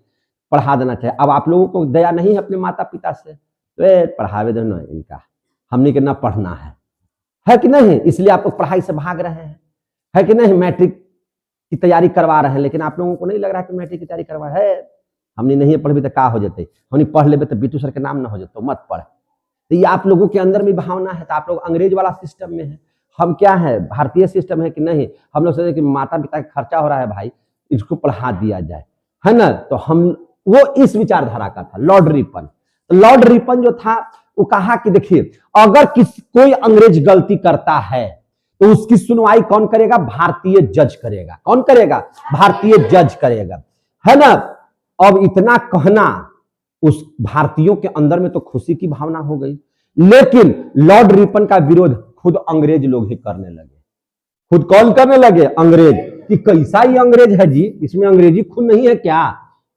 पढ़ा देना चाहिए। अब आप लोगों को दया नहीं है अपने माता पिता से तो पढ़ावे दो ना, इनका हमने के ना पढ़ना है कि नहीं? इसलिए आप लोग पढ़ाई से भाग रहे हैं, है कि नहीं? मैट्रिक की तैयारी करवा रहे हैं, लेकिन आप लोगों को नहीं लग रहा है कि मैट्रिक की तैयारी करवा है। हमने नहीं पढ़ी तो का हो जाते, हमने पढ़ ले तो बीटू सर के नाम ना हो जाते, मत पढ़। तो ये आप लोगों के अंदर में भावना है। तो आप लोग अंग्रेज वाला सिस्टम में है, हम क्या है? भारतीय सिस्टम है कि नहीं? हम लोग सोचे कि माता पिता का खर्चा हो रहा है भाई, इसको पढ़ा दिया जाए, है ना? तो हम वो इस विचारधारा का था लॉर्ड रिपन। तो लॉर्ड रिपन जो था वो कहा कि देखिए अगर कोई अंग्रेज गलती करता है तो उसकी सुनवाई कौन करेगा? भारतीय जज करेगा। कौन करेगा? भारतीय जज करेगा, है ना? अब इतना कहना उस भारतीयों के अंदर में तो खुशी की भावना हो गई, लेकिन लॉर्ड रिपन का विरोध खुद अंग्रेज लोग ही करने लगे। खुद कौन करने लगे? अंग्रेज। कि कैसा ही अंग्रेज है जी, इसमें अंग्रेजी खून नहीं है क्या?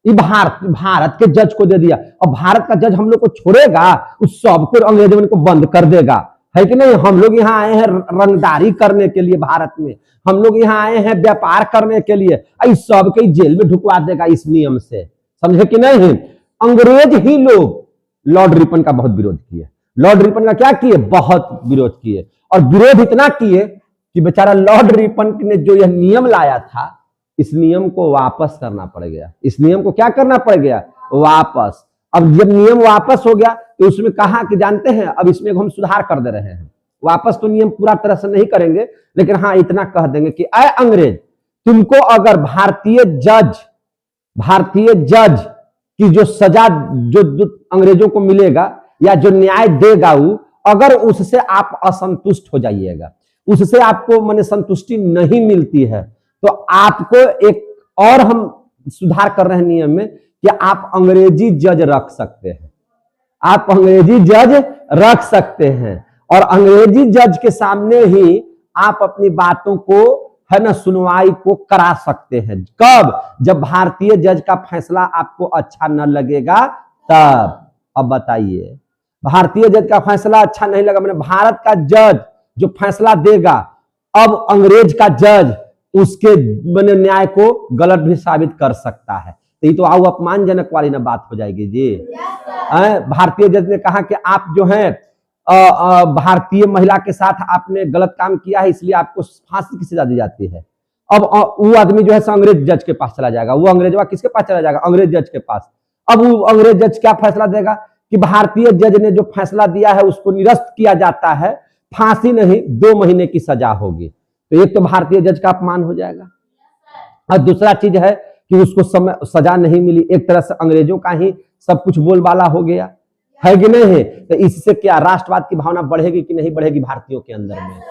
ये भारत के जज को दे दिया और भारत का जज हम लोग को छोड़ेगा? उस सबको अंग्रेजों को बंद कर देगा, है कि नहीं? हम लोग यहाँ आए हैं रंगदारी करने के लिए, भारत में हम लोग यहाँ आए हैं व्यापार करने के लिए, इस सब के जेल में ढुकवा देगा इस नियम से। समझे कि नहीं? अंग्रेज ही लोग लॉर्ड रिपन का बहुत विरोध किए। लॉर्ड रिपन का क्या किए? बहुत विरोध किए। और विरोध इतना किए कि बेचारा लॉर्ड रिपन ने जो यह नियम लाया था, इस नियम को वापस करना पड़ गया। इस नियम को क्या करना पड़ गया? वापस। अब जब नियम वापस हो गया तो उसमें कहा कि जानते हैं अब इसमें हम सुधार कर दे रहे हैं। वापस तो नियम पूरा तरह से नहीं करेंगे, लेकिन हाँ इतना कह देंगे कि अय अंग्रेज, तुमको अगर भारतीय जज की जो सजा जो अंग्रेजों को मिलेगा या जो न्याय देगा वो, अगर उससे आप असंतुष्ट हो जाइएगा, उससे आपको माने संतुष्टि नहीं मिलती है, तो आपको एक और हम सुधार कर रहे हैं नियम में कि आप अंग्रेजी जज रख सकते हैं। आप अंग्रेजी जज रख सकते हैं और अंग्रेजी जज के सामने ही आप अपनी बातों को, है ना, सुनवाई को करा सकते हैं। कब? जब भारतीय जज का फैसला आपको अच्छा न लगेगा तब। अब बताइए, भारतीय जज का फैसला अच्छा नहीं लगा, मैंने भारत का जज जो फैसला देगा अब अंग्रेज का जज उसके बने न्याय को गलत भी साबित कर सकता है। तो ये तो आओ अपमानजनक वाली ना बात हो जाएगी जी। भारतीय जज ने कहा कि आप जो है भारतीय महिला के साथ आपने गलत काम किया है, इसलिए आपको फांसी की सजा दी जाती है। अब वो आदमी जो है अंग्रेज जज के पास चला जाएगा। वो अंग्रेजवा किसके पास चला जाएगा? अंग्रेज जज के पास। अब वो अंग्रेज जज क्या फैसला देगा कि भारतीय जज ने जो फैसला दिया है उसको निरस्त किया जाता है, फांसी नहीं 2 महीने की सजा होगी। तो एक तो भारतीय जज का अपमान हो जाएगा, और दूसरा चीज है कि उसको समय सजा नहीं मिली। एक तरह से अंग्रेजों का ही सब कुछ बोलबाला हो गया, है कि नहीं है? तो इससे क्या राष्ट्रवाद की भावना बढ़ेगी कि नहीं बढ़ेगी भारतीयों के अंदर में,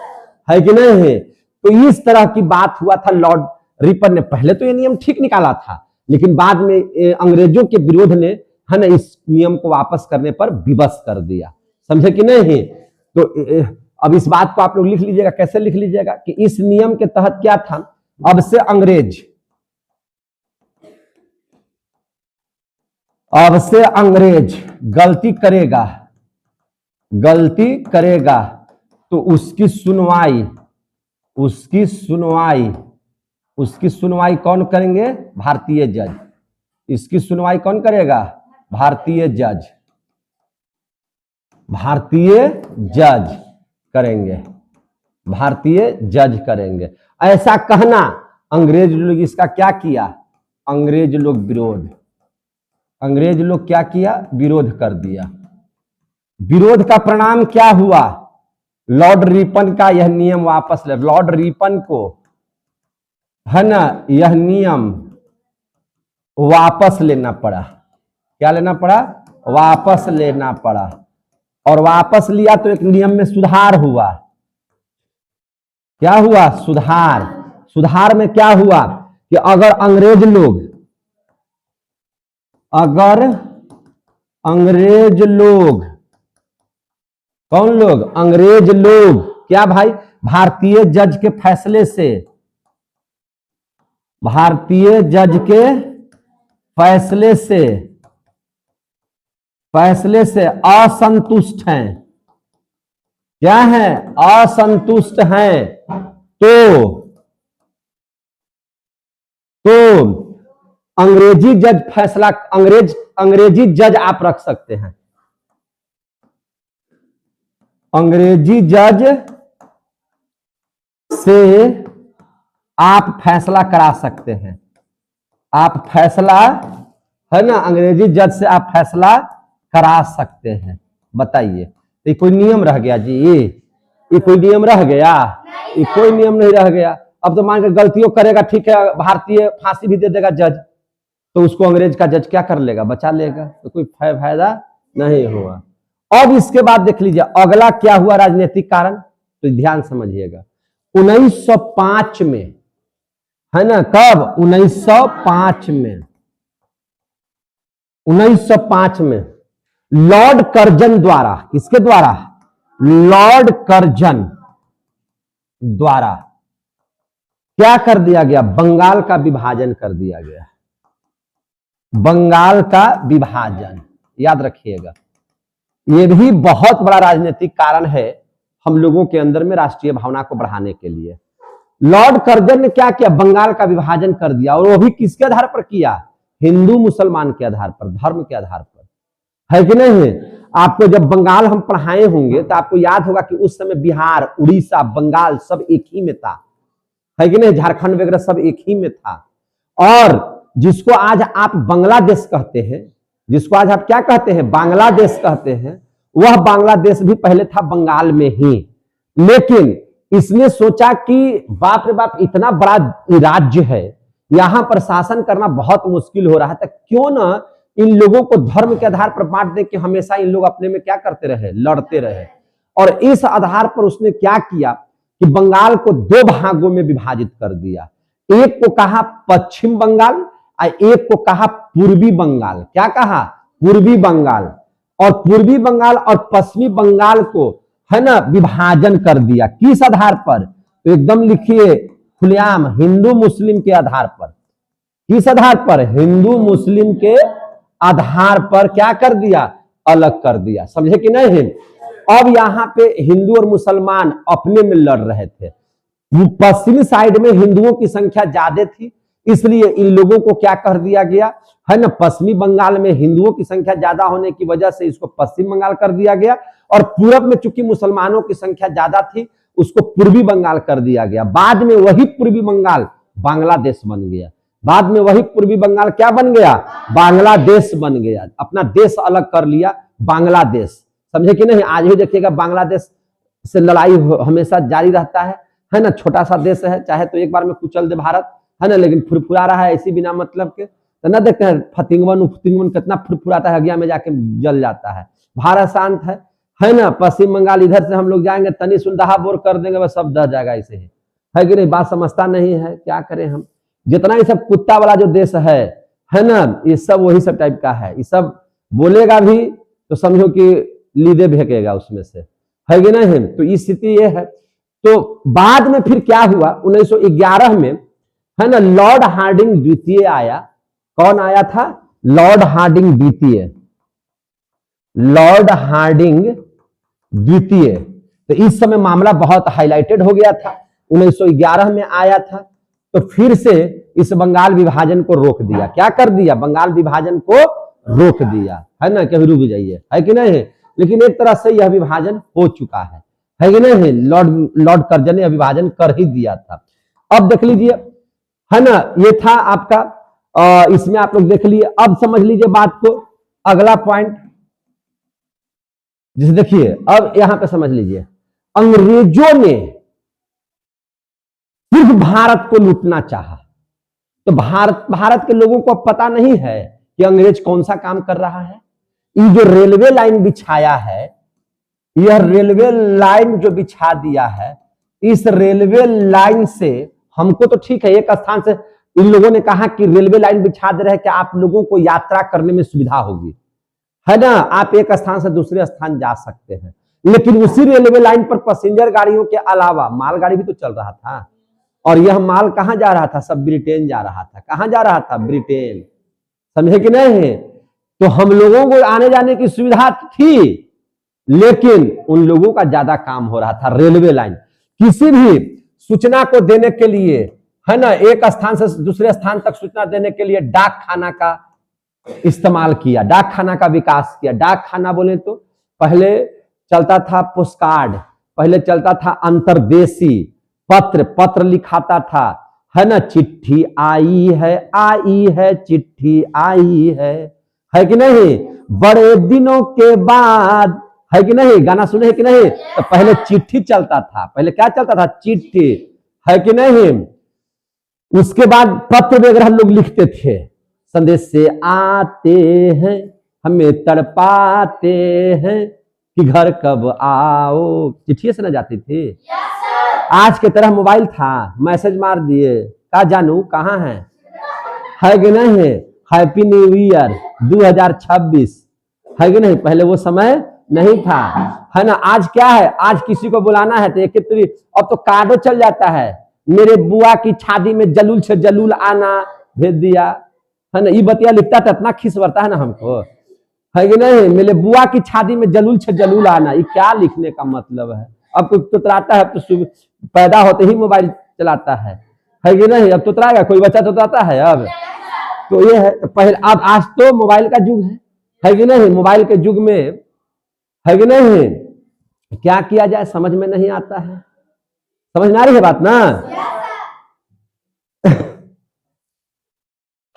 है कि नहीं है? तो इस तरह की बात हुआ था। लॉर्ड रिपन ने पहले तो ये नियम ठीक निकाला था, लेकिन बाद में अंग्रेजों के विरोध ने है ना इस नियम को वापस करने पर विवश कर दिया। समझे कि नहीं है? तो अब इस बात को आप लोग लिख लीजिएगा। कैसे लिख लीजिएगा कि इस नियम के तहत क्या था, अब से अंग्रेज गलती करेगा तो उसकी सुनवाई कौन करेंगे? भारतीय जज। इसकी सुनवाई कौन करेगा? भारतीय जज करेंगे। ऐसा कहना अंग्रेज लोग इसका क्या किया? अंग्रेज लोग क्या किया? विरोध कर दिया। विरोध का परिणाम क्या हुआ? लॉर्ड रिपन का यह नियम वापस ले। लॉर्ड रिपन को है ना यह नियम वापस लेना पड़ा। क्या लेना पड़ा? वापस लेना पड़ा। और वापस लिया तो एक नियम में सुधार हुआ। क्या हुआ? सुधार में क्या हुआ कि अगर अंग्रेज लोग कौन लोग? अंग्रेज लोग क्या भाई? भारतीय जज के फैसले से असंतुष्ट हैं। क्या है? असंतुष्ट हैं। तो अंग्रेजी जज आप रख सकते हैं। अंग्रेजी जज से आप फैसला करा सकते हैं। आप फैसला है ना अंग्रेजी जज से आप फैसला करा सकते हैं। बताइए, ये कोई नियम रह गया जी? ये कोई नियम रह गया? ये कोई नियम नहीं रह गया। अब तो मान के गलतियों करेगा, ठीक है, भारतीय फांसी भी दे देगा जज, तो उसको अंग्रेज का जज क्या कर लेगा? बचा लेगा। तो कोई फायदा नहीं हुआ। अब इसके बाद देख लीजिए अगला क्या हुआ राजनीतिक कारण, तो ध्यान समझिएगा। 1905 में है ना, कब? 1905 में लॉर्ड कर्जन द्वारा, किसके द्वारा? लॉर्ड कर्जन द्वारा क्या कर दिया गया? बंगाल का विभाजन कर दिया गया। बंगाल का विभाजन, याद रखिएगा। यह भी बहुत बड़ा राजनीतिक कारण है हम लोगों के अंदर में राष्ट्रीय भावना को बढ़ाने के लिए। लॉर्ड कर्जन ने क्या किया? बंगाल का विभाजन कर दिया। और वो भी किसके आधार पर किया? हिंदू मुसलमान के आधार पर, धर्म के आधार पर, है कि नहीं? आपको जब बंगाल हम पढ़ाए होंगे तो आपको याद होगा कि उस समय बिहार, उड़ीसा, बंगाल सब एक ही में था, है कि नहीं? झारखंड वगैरह सब एक ही में था। और जिसको आज आप बांग्लादेश कहते हैं, जिसको आज आप क्या कहते हैं? बांग्लादेश कहते हैं, वह बांग्लादेश भी पहले था बंगाल में ही। लेकिन इसने सोचा कि बाप रे बाप, इतना बड़ा राज्य है, यहां पर शासन करना बहुत मुश्किल हो रहा है, तो क्यों ना इन लोगों को धर्म के आधार पर बांट दे कि हमेशा इन लोग अपने में क्या करते रहे? लड़ते रहे। और इस आधार पर उसने क्या किया कि बंगाल को 2 भागों में विभाजित कर दिया। एक को कहा पश्चिम बंगाल और एक को कहा पूर्वी बंगाल। क्या कहा? पूर्वी बंगाल। और पूर्वी बंगाल और पश्चिमी बंगाल को है ना विभाजन कर दिया। किस आधार पर? तो एकदम लिखिए खुलेआम, हिंदू मुस्लिम के आधार पर। किस आधार पर? हिंदू मुस्लिम के आधार पर क्या कर दिया? अलग कर दिया। समझे कि नहीं? अब यहां पे हिंदू और मुसलमान अपने में लड़ रहे थे। पश्चिमी साइड में हिंदुओं की संख्या ज्यादा थी, इसलिए इन लोगों को क्या कर दिया गया है ना, पश्चिमी बंगाल में हिंदुओं की संख्या ज्यादा होने की वजह से इसको पश्चिम बंगाल कर दिया गया, और पूरब में चूंकि मुसलमानों की संख्या ज्यादा थी उसको पूर्वी बंगाल कर दिया गया। बाद में वही पूर्वी बंगाल बांग्लादेश बन गया। बाद में वही पूर्वी बंगाल क्या बन गया, बांग्लादेश बन गया। अपना देश अलग कर लिया बांग्लादेश, समझे कि नहीं। आज भी देखिएगा बांग्लादेश से लड़ाई हमेशा जारी रहता है ना। छोटा सा देश है, चाहे तो एक बार में कुचल दे भारत, है ना, लेकिन फुरफुरा रहा है ऐसी बिना मतलब के। तो ना देखते हैं फतिंगवन कितना फुरफुराता है, अगिया में जाके जल जाता है। भारत शांत है ना। पश्चिम बंगाल इधर से हम लोग जाएंगे, तनी सुंदहा बोर कर देंगे, बस सब दह जाएगा। ऐसे है कि नहीं, बात समझता नहीं है, क्या करें हम। जितना ये सब कुत्ता वाला जो देश है ना, ये सब वही सब टाइप का है। ये सब बोलेगा भी तो समझो कि लीदे फेंकेगा उसमें से, है कि नहीं। तो ये स्थिति ये है। तो बाद में फिर क्या हुआ, 1911 में है ना, लॉर्ड हार्डिंग द्वितीय आया। कौन आया था, लॉर्ड हार्डिंग द्वितीय, लॉर्ड हार्डिंग द्वितीय। तो इस समय मामला बहुत हाईलाइटेड हो गया था, 1911 में आया था। तो फिर से इस बंगाल विभाजन को रोक दिया। क्या कर दिया, बंगाल विभाजन को रोक दिया, है ना, कभी रुक जाइए, है कि नहीं। लेकिन एक तरह से यह विभाजन हो चुका है कि नहीं। लॉर्ड कर्जन ने विभाजन कर ही दिया था। अब देख लीजिए, है ना, ये था आपका, इसमें आप लोग देख लिए। अब समझ लीजिए बात को, अगला पॉइंट जिसे देखिए, अब यहां पे समझ लीजिए, अंग्रेजों ने सिर्फ भारत को लूटना चाहा। तो भारत के लोगों को पता नहीं है कि अंग्रेज कौन सा काम कर रहा है। ये जो रेलवे लाइन बिछाया है, यह रेलवे लाइन जो बिछा दिया है, इस रेलवे लाइन से हमको तो ठीक है, एक स्थान से इन लोगों ने कहा कि रेलवे लाइन बिछा दे रहे कि आप लोगों को यात्रा करने में सुविधा होगी, है ना, आप एक स्थान से दूसरे स्थान जा सकते हैं। लेकिन उसी रेलवे लाइन पर पैसेंजर गाड़ियों के अलावा मालगाड़ी भी तो चल रहा था, और यह माल कहां जा रहा था, सब ब्रिटेन जा रहा था। कहां जा रहा था, ब्रिटेन, समझे कि नहीं। तो हम लोगों को आने जाने की सुविधा थी, लेकिन उन लोगों का ज्यादा काम हो रहा था। रेलवे लाइन किसी भी सूचना को देने के लिए, है ना, एक स्थान से दूसरे स्थान तक सूचना देने के लिए डाक खाना का इस्तेमाल किया, डाक खाना का विकास किया। डाक खाना बोले तो पहले चलता था पोस्टकार्ड, पहले चलता था अंतरदेशी पत्र लिखाता था, है ना, चिट्ठी आई है चिट्ठी आई है कि नहीं, बड़े दिनों के बाद, है कि नहीं, गाना सुने है कि नहीं। तो पहले चिट्ठी चलता था, पहले क्या चलता था, चिट्ठी, है कि नहीं। उसके बाद पत्र वगैरह लोग लिखते थे, संदेश से आते हैं हमें तड़पाते हैं कि घर कब आओ, चिट्ठी से ना जाती थी। आज के तरह मोबाइल था, मैसेज मार दिए, का जानू कहाँ है कि नहीं, हैप्पी न्यू ईयर 2026, है कि नहीं। पहले वो समय नहीं था, है ना। आज क्या है, आज किसी को बुलाना है तो एक अब तो कार्डो चल जाता है, मेरे बुआ की शादी में जलूल से जलूल आना, भेज दिया, है ना। ये बतिया लिखता था, इतना खिस बरता है ना हमको, है कि नहीं। मेरे बुआ की शादी में जलूल से जलूल आना, ये क्या लिखने का मतलब है। अब कोई तुतराता है तो पैदा होते ही मोबाइल चलाता है कि नहीं। अब तुतराएगा कोई बच्चा, तुतराता है अब। तो ये है, तो पहले, अब आज तो मोबाइल का युग है कि नहीं। मोबाइल के युग में, है कि नहीं, क्या किया जाए समझ में नहीं आता है। समझ में आ रही है बात ना।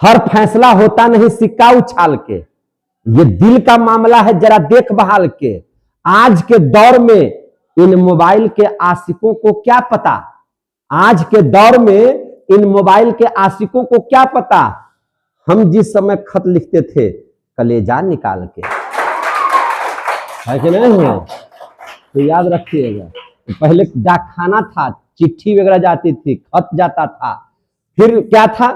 हर फैसला होता नहीं सिक्का उछाल के, ये दिल का मामला है जरा देख बहाल के। आज के दौर में इन मोबाइल के आशिकों को क्या पता, आज के दौर में इन मोबाइल के आशिकों को क्या पता, हम जिस समय खत लिखते थे कलेजा निकाल के, है कि नहीं। तो याद रखिएगा, पहले डाकखाना था, चिट्ठी वगैरह जाती थी, खत जाता था। फिर क्या था,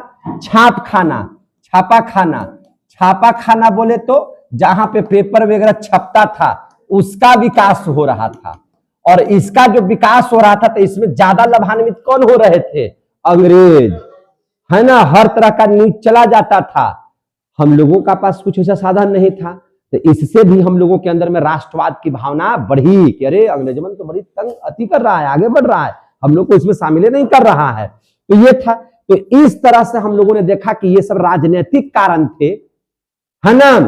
छाप खाना, छापा खाना। छापा खाना बोले तो जहां पे पेपर वगैरह छपता था उसका विकास हो रहा था, और इसका जो विकास हो रहा था तो इसमें ज्यादा लाभान्वित कौन हो रहे थे, अंग्रेज, है ना। हर तरह का न्यूज चला जाता था, हम लोगों का पास कुछ ऐसा साधन नहीं था। तो इससे भी हम लोगों के अंदर में राष्ट्रवाद की भावना बढ़ी कि अरे अंग्रेजमन तो बड़ी तंग अति कर रहा है, आगे बढ़ रहा है, हम लोग को इसमें शामिल नहीं कर रहा है। तो ये था, तो इस तरह से हम लोगों ने देखा कि ये सब राजनीतिक कारण थे, है ना,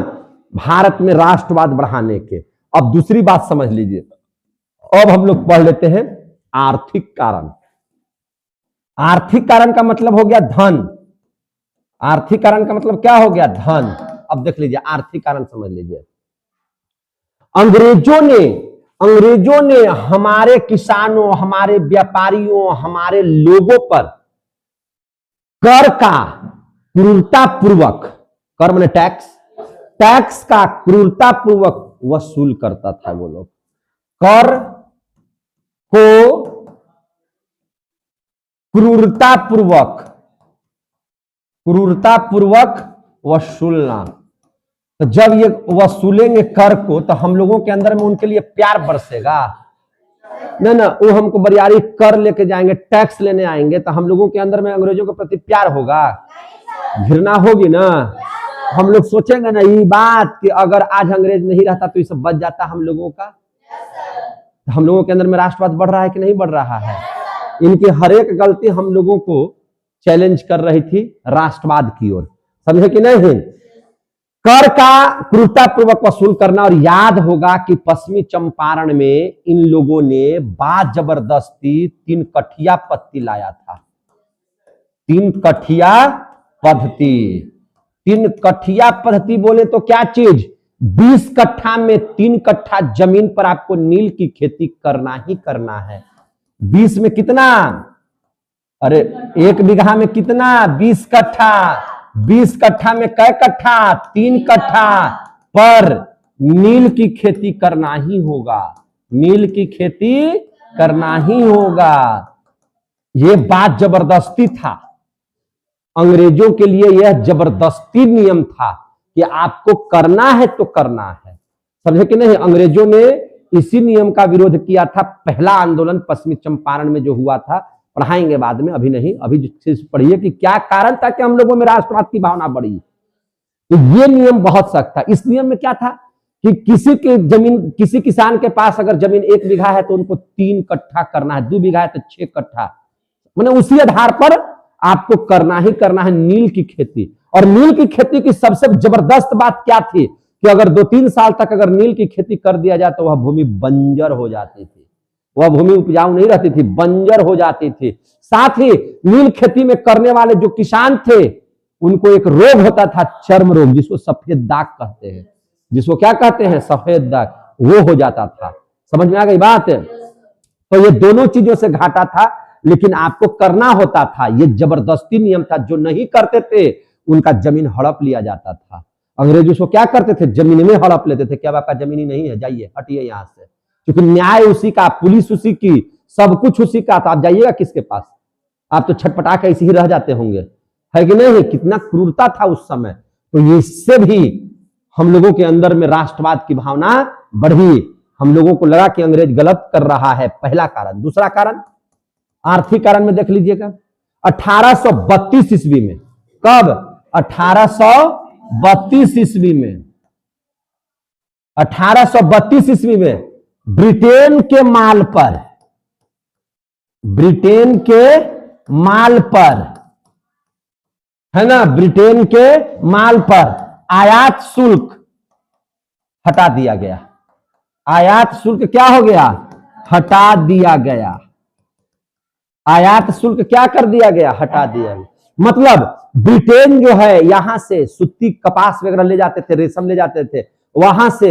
भारत में राष्ट्रवाद बढ़ाने के। अब दूसरी बात समझ लीजिए, अब हम लोग पढ़ लेते हैं आर्थिक कारण। आर्थिक कारण का मतलब हो गया धन। आर्थिक कारण का मतलब क्या हो गया? धन। अब देख लीजिए आर्थिक कारण समझ लीजिए। अंग्रेजों ने हमारे किसानों, हमारे व्यापारियों, हमारे लोगों पर कर का क्रूरतापूर्वक, कर माने टैक्स, टैक्स का क्रूरतापूर्वक वसूल करता था। वो लोग कर को क्रूरतापूर्वक वसूलना। तो जब ये वसूलेंगे कर को, तो हम लोगों के अंदर में उनके लिए प्यार बरसेगा ना। वो हमको बरियारी कर लेके जाएंगे, टैक्स लेने आएंगे, तो हम लोगों के अंदर में अंग्रेजों के प्रति प्यार होगा? घृणा होगी ना। हम लोग सोचेंगे ना ये बात कि अगर आज अंग्रेज नहीं रहता तो ये सब बच जाता हम लोगों का। हम लोगों के अंदर में राष्ट्रवाद बढ़ रहा है कि नहीं बढ़ रहा है? इनकी हर एक गलती हम लोगों को चैलेंज कर रही थी राष्ट्रवाद की ओर, समझे कि नहीं? कर का क्रूरतापूर्वक वसूल करना। और याद होगा कि पश्चिमी चंपारण में इन लोगों ने जबरदस्ती 3 कठिया पत्ती लाया था। 3 कठिया पद्धति। 3 कठिया पद्धति बोले तो क्या चीज? 20 कट्ठा में 3 कट्ठा जमीन पर आपको नील की खेती करना ही करना है। 20 में कितना? अरे 1 बीघा में कितना? 20 कट्ठा। 20 कट्ठा में कै कट्ठा? 3 कट्ठा पर नील की खेती करना ही होगा। नील की खेती करना ही होगा। यह बात जबरदस्ती था। अंग्रेजों के लिए यह जबरदस्ती नियम था कि आपको करना है तो करना है, समझे कि नहीं? अंग्रेजों ने इसी नियम का विरोध किया था। पहला आंदोलन पश्चिमी चंपारण में जो हुआ था, पढ़ाएंगे बाद में, अभी नहीं। अभी पढ़िए कि क्या कारण था कि हम लोगों में राष्ट्रवाद की भावना बढ़ी। तो ये नियम बहुत सख्त था। इस नियम में क्या था कि किसी की जमीन, किसी किसान के पास अगर जमीन 1 बीघा है तो उनको 3 कट्ठा करना है, 2 बीघा है तो 6 कट्ठा, माने उसी आधार पर आपको करना ही करना है नील की खेती। और नील की खेती की सबसे जबरदस्त बात क्या थी कि अगर 2-3 साल तक अगर नील की खेती कर दिया जाए तो वह भूमि बंजर हो जाती थी। वह भूमि उपजाऊ नहीं रहती थी, बंजर हो जाती थी। साथ ही नील खेती में करने वाले जो किसान थे उनको एक रोग होता था, चर्म रोग, जिसको सफेद दाग कहते हैं। जिसको क्या कहते हैं? सफेद दाग। वो हो जाता था। समझ में आ गई बात? तो ये दोनों चीजों से घाटा था, लेकिन आपको करना होता था। ये जबरदस्ती नियम था। जो नहीं करते थे उनका जमीन हड़प लिया जाता था। अंग्रेज उसको क्या करते थे? जमीन में हड़प लेते थे। क्या आपका जमीन ही नहीं है, जाइए हटिए यहां से। क्योंकि न्याय उसी का, पुलिस उसी की, सब कुछ उसी का। तो आप जाइएगा किसके पास? आप तो छटपटा के ऐसे ही रह जाते होंगे, है कि नहीं? कितना क्रूरता था उस समय। तो इससे भी हम लोगों के अंदर में राष्ट्रवाद की भावना बढ़ी। हम लोगों को लगा कि अंग्रेज गलत कर रहा है, पहला कारण। दूसरा कारण, आर्थिक कारण में देख लीजिएगा। 1832 ईस्वी में, कब? 1832 ईस्वी में, 1832 ईस्वी में ब्रिटेन के माल पर, ब्रिटेन के माल पर, है ना, ब्रिटेन के माल पर आयात शुल्क हटा दिया गया। आयात शुल्क क्या हो गया? हटा दिया गया। आयात शुल्क क्या कर दिया गया? हटा दिया गया। मतलब ब्रिटेन जो है यहां से सूती कपास वगैरह ले जाते थे, रेशम ले जाते थे, वहां से,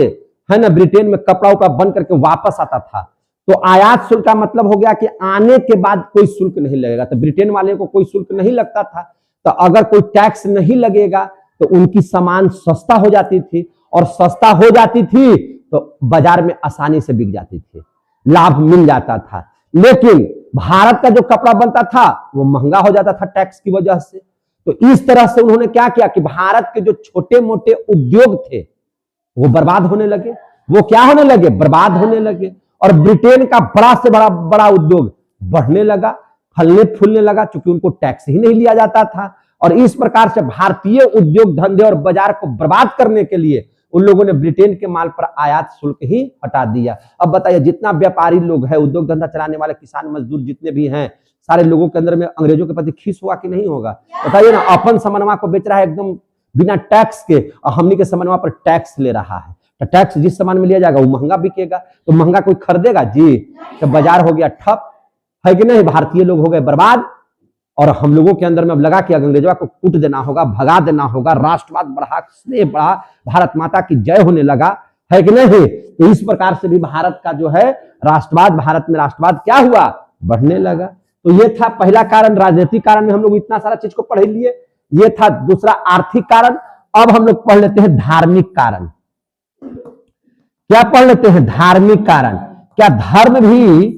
है ना, ब्रिटेन में कपड़ा उपड़ा बन करके वापस आता था। तो आयात शुल्क का मतलब हो गया कि आने के बाद कोई शुल्क नहीं लगेगा। तो ब्रिटेन वाले को कोई शुल्क नहीं लगता था। तो अगर कोई टैक्स नहीं लगेगा तो उनकी सामान सस्ता हो जाती थी, और सस्ता हो जाती थी तो बाजार में आसानी से बिक जाती थी, लाभ मिल जाता था। लेकिन भारत का जो कपड़ा बनता था वो महंगा हो जाता था टैक्स की वजह से। तो इस तरह से उन्होंने क्या किया कि भारत के जो छोटे मोटे उद्योग थे वो बर्बाद होने लगे। वो क्या होने लगे? बर्बाद होने लगे। और ब्रिटेन का बड़ा से बड़ा बड़ा उद्योग बढ़ने लगा, फलने फूलने लगा, क्योंकि उनको टैक्स ही नहीं लिया जाता था। और इस प्रकार से भारतीय उद्योग धंधे और बाजार को बर्बाद करने के लिए उन लोगों ने ब्रिटेन के माल पर आयात शुल्क ही हटा दिया। अब बताइए, जितना व्यापारी लोग हैं, उद्योग धंधा चलाने वाले किसान मजदूर जितने भी हैं, सारे लोगों के अंदर में अंग्रेजों के प्रति खीस हुआ कि नहीं होगा? बताइए ना, अपन सामानवा को बेच रहा है एकदम बिना टैक्स के, और हमनी के सामानवा पर टैक्स ले रहा है। तो टैक्स जिस सामान में लिया जाएगा वो महंगा बिकेगा, तो महंगा कोई खरीदेगा जी? तो बाजार हो गया ठप, है कि नहीं? भारतीय लोग हो गए बर्बाद, और हम लोगों के अंदर में अब लगा कि अंग्रेजों को कूट देना होगा, भगा देना होगा, राष्ट्रवाद बढ़ा, स्नेह बढ़ा, भारत माता की जय होने लगा, है कि नहीं? तो इस प्रकार से भी भारत का जो है राष्ट्रवाद, भारत में राष्ट्रवाद क्या हुआ? बढ़ने लगा। तो ये था पहला कारण, राजनीतिक कारण में हम लोग इतना सारा चीज को पढ़ लिए। ये था दूसरा आर्थिक कारण। अब हम लोग पढ़ लेते हैं धार्मिक कारण। क्या पढ़ लेते हैं? धार्मिक कारण। क्या धर्म भी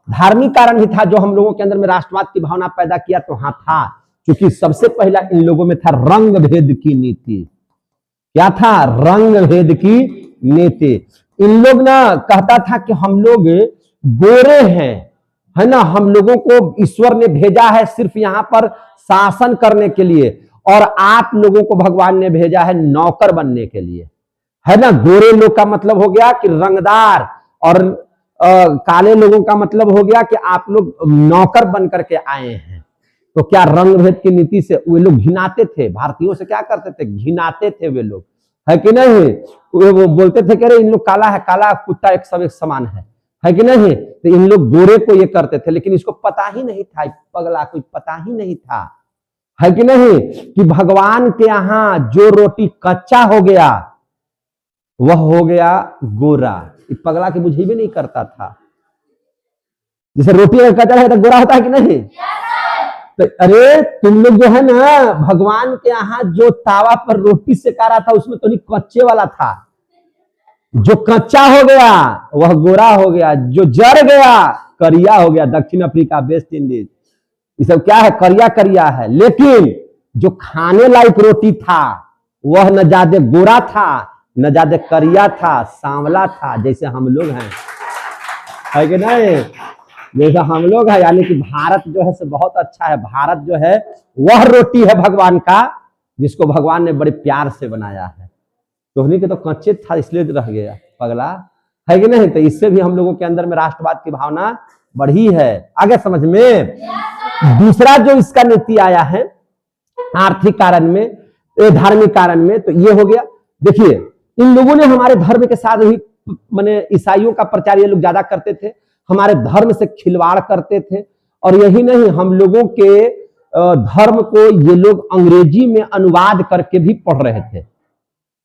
धार्मिक कारण ही था जो हम लोगों के अंदर में राष्ट्रवाद की भावना पैदा किया? तो हाँ था, क्योंकि सबसे पहला इन लोगों में था रंग भेद की नीति। क्या था? रंग भेद की नीति। इन लोग ना कहता था कि हम लोग गोरे हैं, है ना, हम लोगों को ईश्वर ने भेजा है सिर्फ यहाँ पर शासन करने के लिए, और आप लोगों को भगवान ने भेजा है नौकर बनने के लिए, है ना। गोरे लोग का मतलब हो गया कि रंगदार, और काले लोगों का मतलब हो गया कि आप लोग नौकर बन करके आए हैं। तो क्या रंग भेद की नीति से वे लोग घिनाते थे, भारतीयों से क्या करते थे? घिनाते थे वे लोग, है कि नहीं? वो बोलते थे कि अरे इन लोग काला है, काला कुत्ता एक सब एक समान है कि नहीं? तो इन लोग गोरे को ये करते थे, लेकिन इसको पता ही नहीं था, पगला कोई पता ही नहीं था, है कि नहीं, कि भगवान के यहाँ जो रोटी कच्चा हो गया वह हो गया गोरा। पगला के बुझे भी नहीं करता था। जैसे रोटी अगर कच्चा है तो गोरा होता है कि नहीं? तो अरे तुम लोग जो है ना, भगवान के यहाँ जो तावा पर रोटी सेका रहा था उसमें तो नहीं कच्चे वाला था, जो कच्चा हो गया वह गोरा हो गया, जो जर गया करिया हो गया। दक्षिण अफ्रीका, वेस्ट इंडीज, ये सब क्या है? करिया करिया है। लेकिन जो खाने लायक रोटी था वह न ज्यादा गोरा था न ज्यादा करिया था, सांवला था, जैसे हम लोग हैं, है कि नहीं? जैसा हम लोग हैं, यानी कि भारत जो है से बहुत अच्छा है। भारत जो है वह रोटी है भगवान का, जिसको भगवान ने बड़े प्यार से बनाया है। तोहनी के तो कच्चे था इसलिए रह गया, पगला, है कि नहीं? तो इससे भी हम लोगों के अंदर में राष्ट्रवाद की भावना बढ़ी है। आगे समझ में? दूसरा जो इसका नीति आया है आर्थिक कारण में, धार्मिक कारण में, तो ये हो गया। देखिए, इन लोगों ने हमारे धर्म के साथ ही, माने ईसाइयों का प्रचार ये लोग ज्यादा करते थे, हमारे धर्म से खिलवाड़ करते थे। और यही नहीं, हम लोगों के धर्म को ये लोग अंग्रेजी में अनुवाद करके भी पढ़ रहे थे।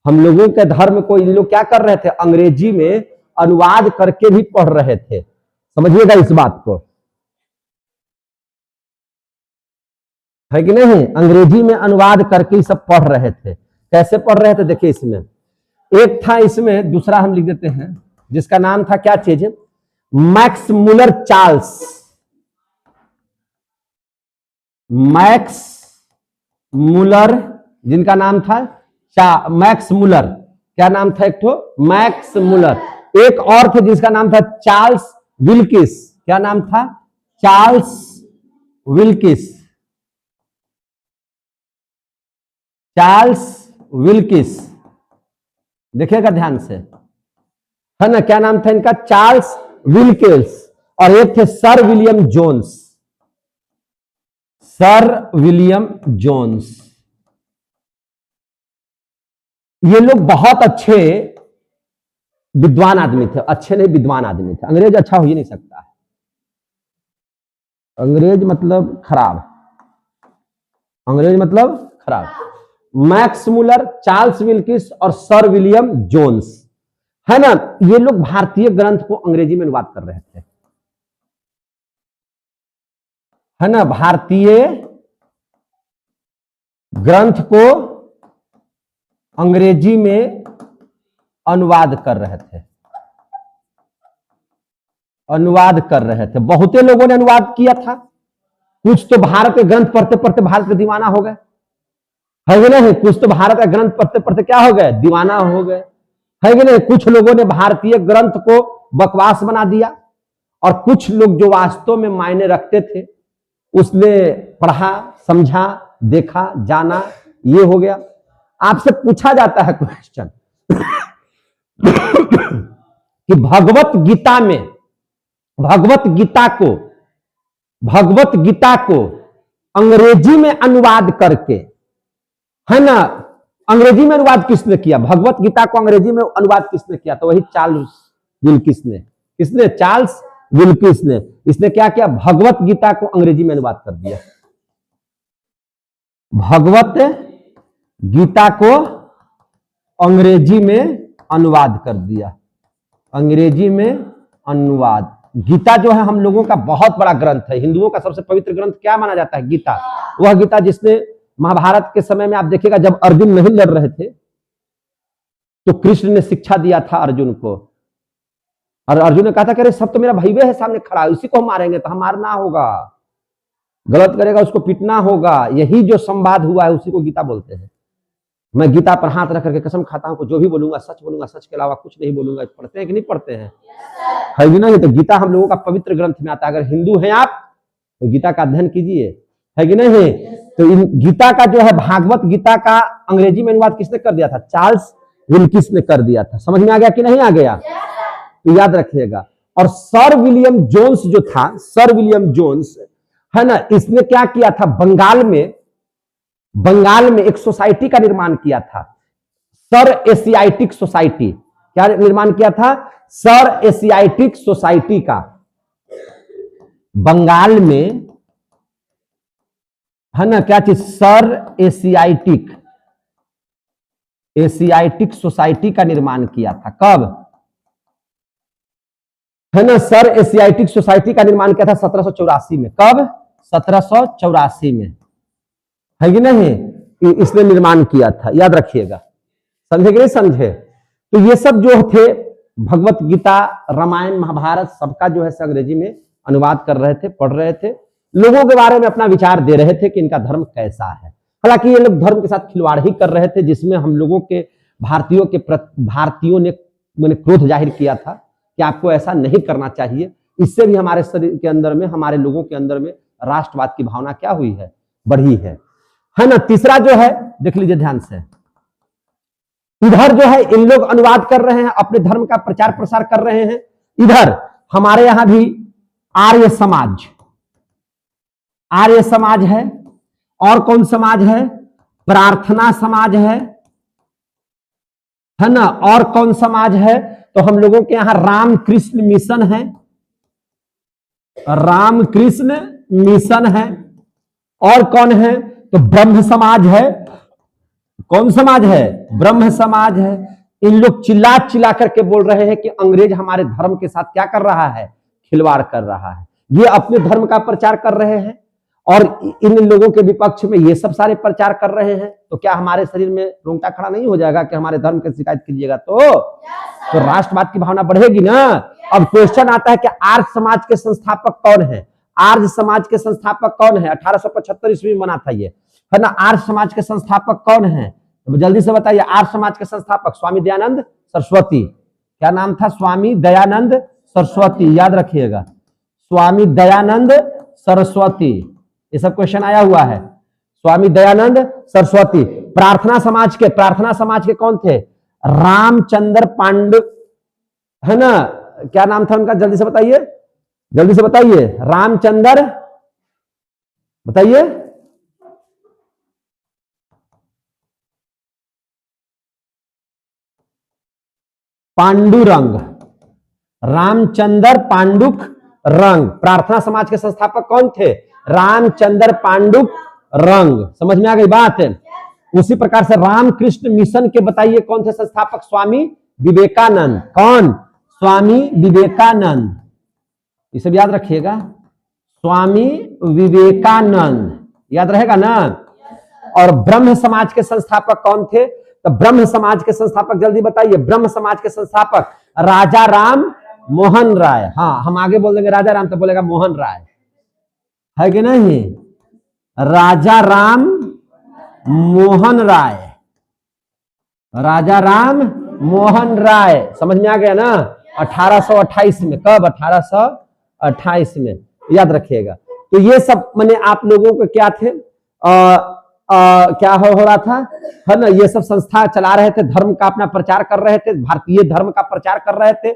हम लोगों के धर्म को ये लोग क्या कर रहे थे? अंग्रेजी में अनुवाद करके भी पढ़ रहे थे। समझिएगा इस बात को, है कि नहीं? अंग्रेजी में अनुवाद करके सब पढ़ रहे थे। कैसे पढ़ रहे थे? देखिए, इसमें एक था, इसमें दूसरा हम लिख देते हैं, जिसका नाम था क्या चीज? Max Muller Charles. Max Muller, जिनका नाम था मैक्स मुलर। क्या नाम था? एक तो मैक्स मुलर। एक और थे जिसका नाम था चार्ल्स विल्किस। क्या नाम था? Charles Wilkes. चार्ल्स विल्किस, देखिएगा ध्यान से, है ना। क्या नाम था इनका? Charles Wilkins. और एक थे sir William Jones. Sir William Jones. ये लोग बहुत अच्छे विद्वान आदमी थे। अच्छे नहीं, विद्वान आदमी थे। अंग्रेज अच्छा हो ही नहीं सकता है, अंग्रेज मतलब खराब, अंग्रेज मतलब खराब। मैक्स मुलर, चार्ल्स विल्किस और सर विलियम जोन्स, है ना, ये लोग भारतीय ग्रंथ को अंग्रेजी में अनुवाद कर रहे थे, है ना। भारतीय ग्रंथ को अंग्रेजी में अनुवाद कर रहे थे, अनुवाद कर रहे थे। बहुते लोगों ने अनुवाद किया था। कुछ तो भारत के ग्रंथ पढ़ते पढ़ते भारत के दीवाना हो गए, है कि नहीं? कुछ तो भारत का ग्रंथ पढ़ते पढ़ते क्या हो गए? दीवाना हो गए, है कि नहीं? कुछ लोगों ने भारतीय ग्रंथ को बकवास बना दिया, और कुछ लोग जो वास्तव में मायने रखते थे उसने पढ़ा, समझा, देखा, जाना, ये हो गया। आपसे पूछा जाता है क्वेश्चन कि भगवत गीता को अंग्रेजी में अनुवाद करके, है ना, अंग्रेजी में अनुवाद किसने किया? भगवत गीता को अंग्रेजी में अनुवाद किसने किया? तो वही चार्ल्स विल्किस ने। किसने? चार्ल्स विल्किस ने। इसने क्या किया? भगवत गीता को अंग्रेजी में अनुवाद कर दिया। भगवत गीता को अंग्रेजी में अनुवाद कर दिया। अंग्रेजी में अनुवाद। गीता जो है हम लोगों का बहुत बड़ा ग्रंथ है। हिंदुओं का सबसे पवित्र ग्रंथ क्या माना जाता है? गीता। वह गीता जिसने महाभारत के समय में, आप देखिएगा, जब अर्जुन नहीं लड़ रहे थे तो कृष्ण ने शिक्षा दिया था अर्जुन को, और अर्जुन ने कहा था कि अरे सब तो मेरा भाई है सामने खड़ा है, इसी को हम मारेंगे तो हम मारना होगा, गलत करेगा उसको पीटना होगा। यही जो संवाद हुआ है उसी को गीता बोलते हैं। मैं गीता पर हाथ रख करके कसम खाता हूं कि जो भी बोलूंगा सच बोलूंगा, सच के अलावा कुछ नहीं बोलूंगा। पढ़ते हैं कि नहीं पढ़ते हैं? है कि नहीं? तो गीता हम लोगों का पवित्र ग्रंथ में आता है। अगर हिंदू हैं आप तो गीता का अध्ययन कीजिए, है कि नहीं? तो इन गीता का जो है, भागवत गीता का अंग्रेजी में अनुवाद किसने कर दिया था? चार्ल्स विल्किस ने कर दिया था। समझ में आ गया कि नहीं आ गया? तो याद रखिएगा। और सर विलियम जोन्स जो था, सर विलियम जोन्स, है ना, इसने क्या किया था? बंगाल में एक सोसाइटी का निर्माण किया था, सर एशियाटिक सोसाइटी। क्या निर्माण किया था? सर एशियाटिक सोसाइटी का। बंगाल में, है ना, क्या चीज? सर एशियाटिक सोसाइटी का निर्माण किया था। कब? है ना, सर एशियाटिक सोसाइटी का निर्माण किया था 1784 में। कब? 1784 में, है कि नहीं? इसने निर्माण किया था। याद रखिएगा। समझे कि नहीं समझे? तो ये सब जो थे, भगवत गीता, रामायण, महाभारत, सबका जो है अंग्रेजी में अनुवाद कर रहे थे, पढ़ रहे थे, लोगों के बारे में अपना विचार दे रहे थे कि इनका धर्म कैसा है। हालांकि ये लोग धर्म के साथ खिलवाड़ ही कर रहे थे, जिसमें हम लोगों के भारतीयों ने मैंने क्रोध जाहिर किया था कि आपको ऐसा नहीं करना चाहिए। इससे भी हमारे शरीर के अंदर में, हमारे लोगों के अंदर में राष्ट्रवाद की भावना क्या हुई है? बढ़ी है ना। तीसरा जो है, देख लीजिए ध्यान से, इधर जो है इन लोग अनुवाद कर रहे हैं, अपने धर्म का प्रचार प्रसार कर रहे हैं। इधर हमारे यहां भी आर्य समाज है। और कौन समाज है? प्रार्थना समाज है ना। और कौन समाज है? तो हम लोगों के यहां रामकृष्ण मिशन है। रामकृष्ण मिशन है। और कौन है? तो ब्रह्म समाज है। कौन समाज है? ब्रह्म समाज है। इन लोग चिल्ला चिल्ला करके बोल रहे हैं कि अंग्रेज हमारे धर्म के साथ क्या कर रहा है? खिलवाड़ कर रहा है। ये अपने धर्म का प्रचार कर रहे हैं और इन लोगों के विपक्ष में ये सब सारे प्रचार कर रहे हैं। तो क्या हमारे शरीर में रोंगटा खड़ा नहीं हो जाएगा कि हमारे धर्म की शिकायत कीजिएगा तो राष्ट्रवाद की भावना बढ़ेगी ना। अब क्वेश्चन आता है कि आर्य समाज के संस्थापक कौन है? आर्य समाज के संस्थापक कौन है? 1875 ईस्वी में बना था ये, है ना। आर्य समाज के संस्थापक कौन है? तो जल्दी से बताइए। आर्य समाज के संस्थापक स्वामी दयानंद सरस्वती। क्या नाम था? स्वामी दयानंद सरस्वती। याद रखिएगा, स्वामी दयानंद सरस्वती। ये सब क्वेश्चन आया हुआ है। स्वामी दयानंद सरस्वती। प्रार्थना समाज के कौन थे? रामचंद्र पांडु, है ना। क्या नाम था उनका? जल्दी से बताइए। रामचंद्र, बताइए। पांडुरंग, रामचंद्र पांडुक रंग। प्रार्थना समाज के संस्थापक कौन थे? रामचंद्र पांडुक रंग। समझ में आ गई बात? उसी प्रकार से रामकृष्ण मिशन के बताइए कौन थे संस्थापक? स्वामी विवेकानंद। कौन? स्वामी विवेकानंद। ये सब याद रखिएगा, स्वामी विवेकानंद। याद रहेगा ना। और ब्रह्म समाज के संस्थापक कौन थे? तो ब्रह्म समाज के संस्थापक जल्दी बताइए। ब्रह्म समाज के संस्थापक राजा राम मोहन राय। हाँ, हम आगे बोल देंगे राजा राम तो बोलेगा मोहन राय, है कि नहीं? राजा राम मोहन राय, राजा राम मोहन राय। समझ में आ गया ना। 1828 में। कब? 1828 में। याद रखिएगा। तो ये सब मैंने आप लोगों को क्या थे, क्या हो रहा था, है ना, ये सब संस्था चला रहे थे, धर्म का अपना प्रचार कर रहे थे, भारतीय धर्म का प्रचार कर रहे थे,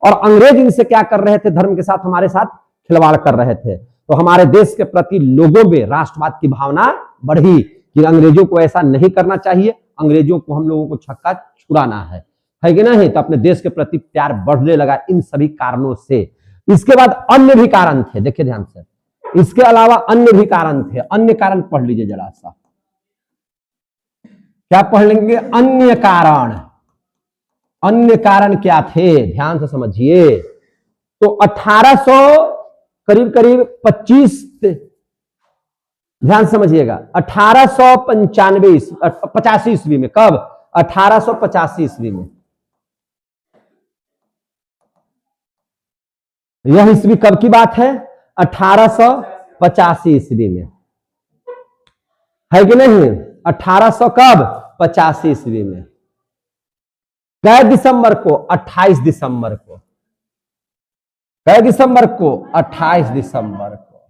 और अंग्रेज इनसे क्या कर रहे थे, धर्म के साथ हमारे साथ खिलवाड़ कर रहे थे। तो हमारे देश के प्रति लोगों में राष्ट्रवाद की भावना बढ़ी कि अंग्रेजों को ऐसा नहीं करना चाहिए, अंग्रेजों को हम लोगों को छक्का छुड़ाना है कि नहीं। तो अपने देश के प्रति प्यार बढ़ने लगा इन सभी कारणों से। इसके बाद अन्य भी कारण थे, देखिए ध्यान से, इसके अलावा अन्य भी कारण थे। अन्य कारण पढ़ लीजिए जरा सा, क्या पढ़ लेंगे, अन्य कारण। अन्य कारण क्या थे, ध्यान से समझिए। तो 1800 करीब करीब 25, ध्यान समझिएगा, 1885 ईस्वी में, कब, 1885 ईस्वी में। यह ईस्वी कब की बात है, 1885 ईस्वी में, है कि नहीं। 1800 कब, 85 ईस्वी में। कै दिसंबर को, 28 दिसंबर को, कै दिसंबर को, 28 दिसंबर को,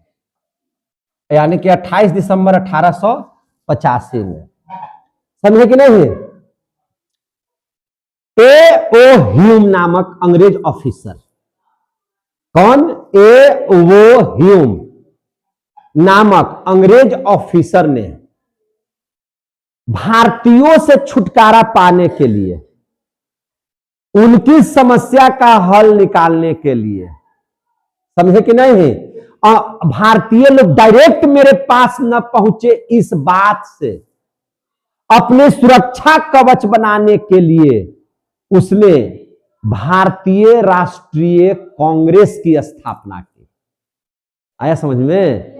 यानी कि 28 दिसंबर 1885 में, समझे कि नहीं। ए.ओ. ह्यूम नामक अंग्रेज ऑफिसर, कौन, ए.ओ. ह्यूम नामक अंग्रेज ऑफिसर ने भारतीयों से छुटकारा पाने के लिए, उनकी समस्या का हल निकालने के लिए, समझे कि नहीं, भारतीय लोग डायरेक्ट मेरे पास न पहुंचे, इस बात से अपने सुरक्षा कवच बनाने के लिए उसने भारतीय राष्ट्रीय कांग्रेस की स्थापना की। आया समझ में,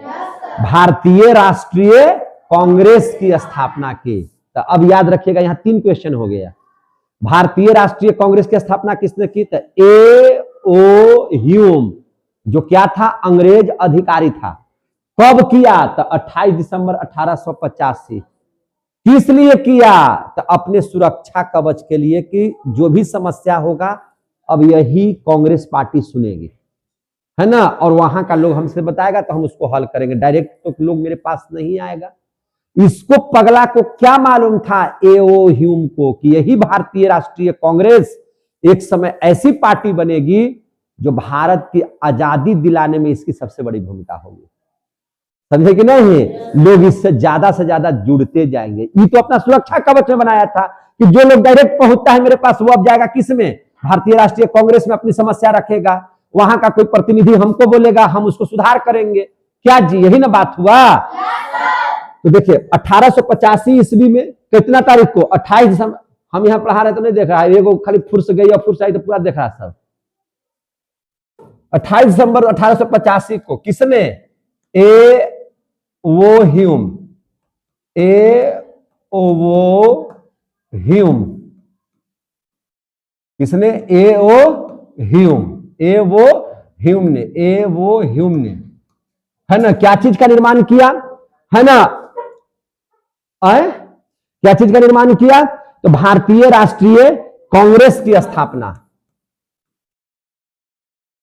भारतीय राष्ट्रीय कांग्रेस की स्थापना की। तो अब याद रखिएगा, यहां 3 क्वेश्चन हो गया। भारतीय राष्ट्रीय कांग्रेस की स्थापना किसने की, तो ए.ओ. ह्यूम, जो क्या था, अंग्रेज अधिकारी था। कब किया, तो 28 दिसंबर 1885। किस लिए किया, तो अपने सुरक्षा कवच के लिए, कि जो भी समस्या होगा अब यही कांग्रेस पार्टी सुनेगी, है ना, और वहां का लोग हमसे बताएगा तो हम उसको हल करेंगे, डायरेक्ट तो लोग मेरे पास नहीं आएगा। इसको पगला को क्या मालूम था, ए.ओ. ह्यूम को, कि यही भारतीय राष्ट्रीय कांग्रेस एक समय ऐसी पार्टी बनेगी जो भारत की आजादी दिलाने में इसकी सबसे बड़ी भूमिका होगी। समझे कि नहीं, लोग इससे से ज्यादा जुड़ते जाएंगे। ये तो अपना सुरक्षा कवच में बनाया था कि जो लोग डायरेक्ट पहुंचता है मेरे पास, वो अब जाएगा किस में, भारतीय राष्ट्रीय कांग्रेस में, अपनी समस्या रखेगा, वहां का कोई प्रतिनिधि हमको बोलेगा, हम उसको सुधार करेंगे। क्या जी, यही ना बात हुआ। तो देखिए 1885 ईस्वी में कितना तारीख को, 28 दिसंबर, हम यहां पढ़ा रहे तो नहीं देख रहा है, एगो खाली फुर्स गई और फुर्स आई तो पूरा देख रहा सब। 28 दिसंबर 1885 को किसने, ए.ओ. Hume, A.O.. ह्यूम, किसने, ए.ओ. Hume, A.O.. ह्यूम ने, ए.ओ. ह्यूम ने, है ना, क्या चीज का निर्माण किया, है ना, क्या चीज का निर्माण किया, तो भारतीय राष्ट्रीय कांग्रेस की स्थापना,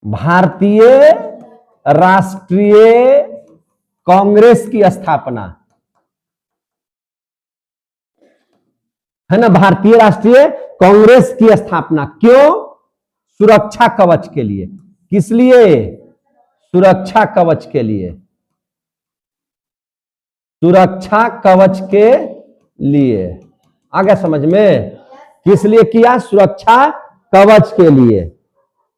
भारतीय राष्ट्रीय कांग्रेस की स्थापना, है ना, भारतीय राष्ट्रीय कांग्रेस की स्थापना। क्यों, सुरक्षा कवच के लिए। किस लिए, सुरक्षा कवच के लिए, सुरक्षा कवच के लिए। आ गया समझ में, किस लिए किया, सुरक्षा कवच के लिए।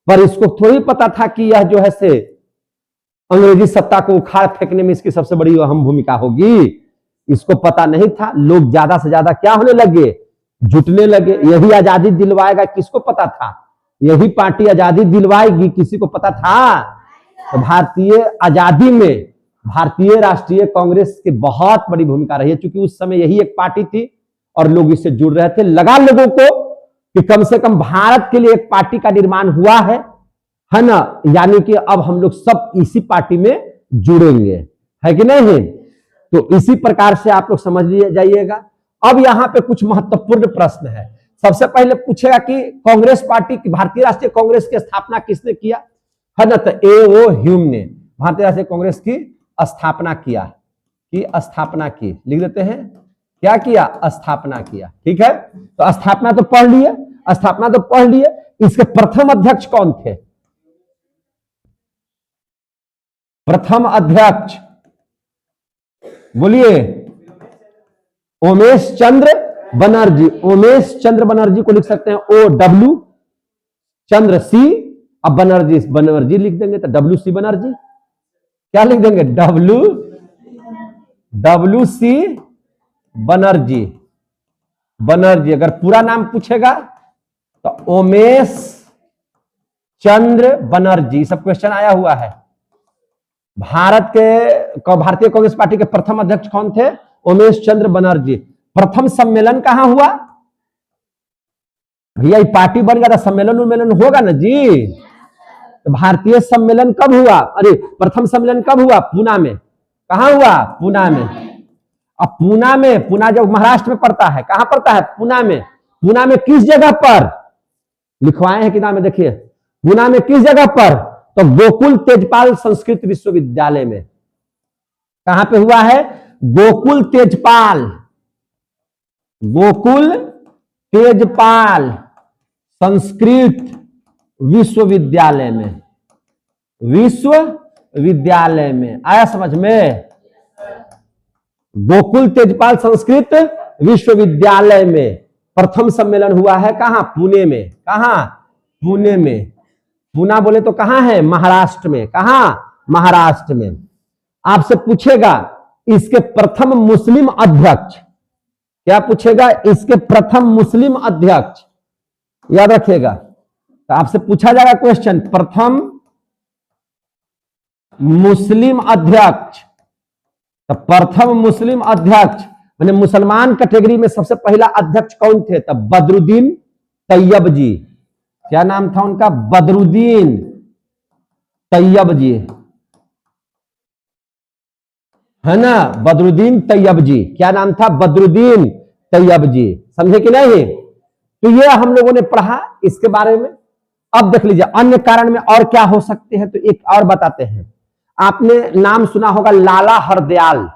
पर इसको थोड़ी पता था कि यह जो है से अंग्रेजी सत्ता को उखाड़ फेंकने में इसकी सबसे बड़ी अहम भूमिका होगी। इसको पता नहीं था। लोग ज्यादा से ज्यादा क्या होने लगे, जुटने लगे। यही आजादी दिलवाएगा, किसको पता था, यही पार्टी आजादी दिलवाएगी, किसी को पता था। तो भारतीय आजादी में भारतीय राष्ट्रीय कांग्रेस की बहुत बड़ी भूमिका रही है, क्योंकि उस समय यही एक पार्टी थी और लोग इससे जुड़ रहे थे। लगा लोगों को कि कम से कम भारत के लिए एक पार्टी का निर्माण हुआ है ना, यानी कि अब हम लोग सब इसी पार्टी में जुड़ेंगे, है कि नहीं। तो इसी प्रकार से आप लोग समझ जाइएगा। अब यहां पे कुछ महत्वपूर्ण प्रश्न है। सबसे पहले पूछेगा कि कांग्रेस पार्टी की, भारतीय राष्ट्रीय कांग्रेस की स्थापना किसने किया, है ना, तो ए.ओ. ह्यूम ने भारतीय राष्ट्रीय कांग्रेस की स्थापना किया। की स्थापना की, लिख देते हैं क्या किया, स्थापना किया। ठीक है, तो स्थापना तो पढ़ लिए, स्थापना तो पढ़ लिए। इसके प्रथम अध्यक्ष कौन थे? प्रथम अध्यक्ष बोलिए, उमेश चंद्र बनर्जी। उमेश चंद्र बनर्जी को लिख सकते हैं OW, चंद्र सी, अब बनर्जी, बनर्जी लिख देंगे तो WC बनर्जी। क्या लिख देंगे, WC बनर्जी। बनर्जी अगर पूरा नाम पूछेगा तो उमेश चंद्र बनर्जी। सब क्वेश्चन आया हुआ है। भारतीय कांग्रेस पार्टी के प्रथम अध्यक्ष कौन थे? उमेश चंद्र बनर्जी। प्रथम सम्मेलन कहां हुआ? भैया ये पार्टी बन गया था, सम्मेलन उम्मेलन होगा ना जी। तो भारतीय सम्मेलन कब हुआ? अरे प्रथम सम्मेलन कब हुआ? पूना में। कहां हुआ? पूना में। अब पूना में, पूना जब महाराष्ट्र में पड़ता है, कहां पड़ता है? पूना में। पूना में किस जगह पर? लिखवाए हैं किताब में, देखिए पूना में किस जगह पर? तो गोकुल तेजपाल संस्कृत विश्वविद्यालय में। कहां पे हुआ है? गोकुल तेजपाल, गोकुल तेजपाल संस्कृत विश्वविद्यालय में, विश्वविद्यालय में। आया समझ में? गोकुल तेजपाल संस्कृत विश्वविद्यालय में प्रथम सम्मेलन हुआ है। कहां? पुणे में। कहां? पुणे में। पूना बोले तो कहां है? महाराष्ट्र में। कहां? महाराष्ट्र में। आपसे पूछेगा इसके प्रथम मुस्लिम अध्यक्ष, क्या पूछेगा? इसके प्रथम मुस्लिम अध्यक्ष, याद रखिएगा। तो आपसे पूछा जाएगा क्वेश्चन, प्रथम मुस्लिम अध्यक्ष। तो प्रथम मुस्लिम अध्यक्ष मैंने मुसलमान कैटेगरी में सबसे पहला अध्यक्ष कौन थे? तब बदरुद्दीन तैयब जी। क्या नाम था उनका? बदरुद्दीन तैयब जी, है ना? बदरुद्दीन तैयब जी। क्या नाम था? बदरुद्दीन तैयब जी। समझे कि नहीं? तो ये हम लोगों ने पढ़ा इसके बारे में। अब देख लीजिए अन्य कारण में और क्या हो सकते हैं, तो एक और बताते हैं। आपने नाम सुना होगा लाला हरदयाल,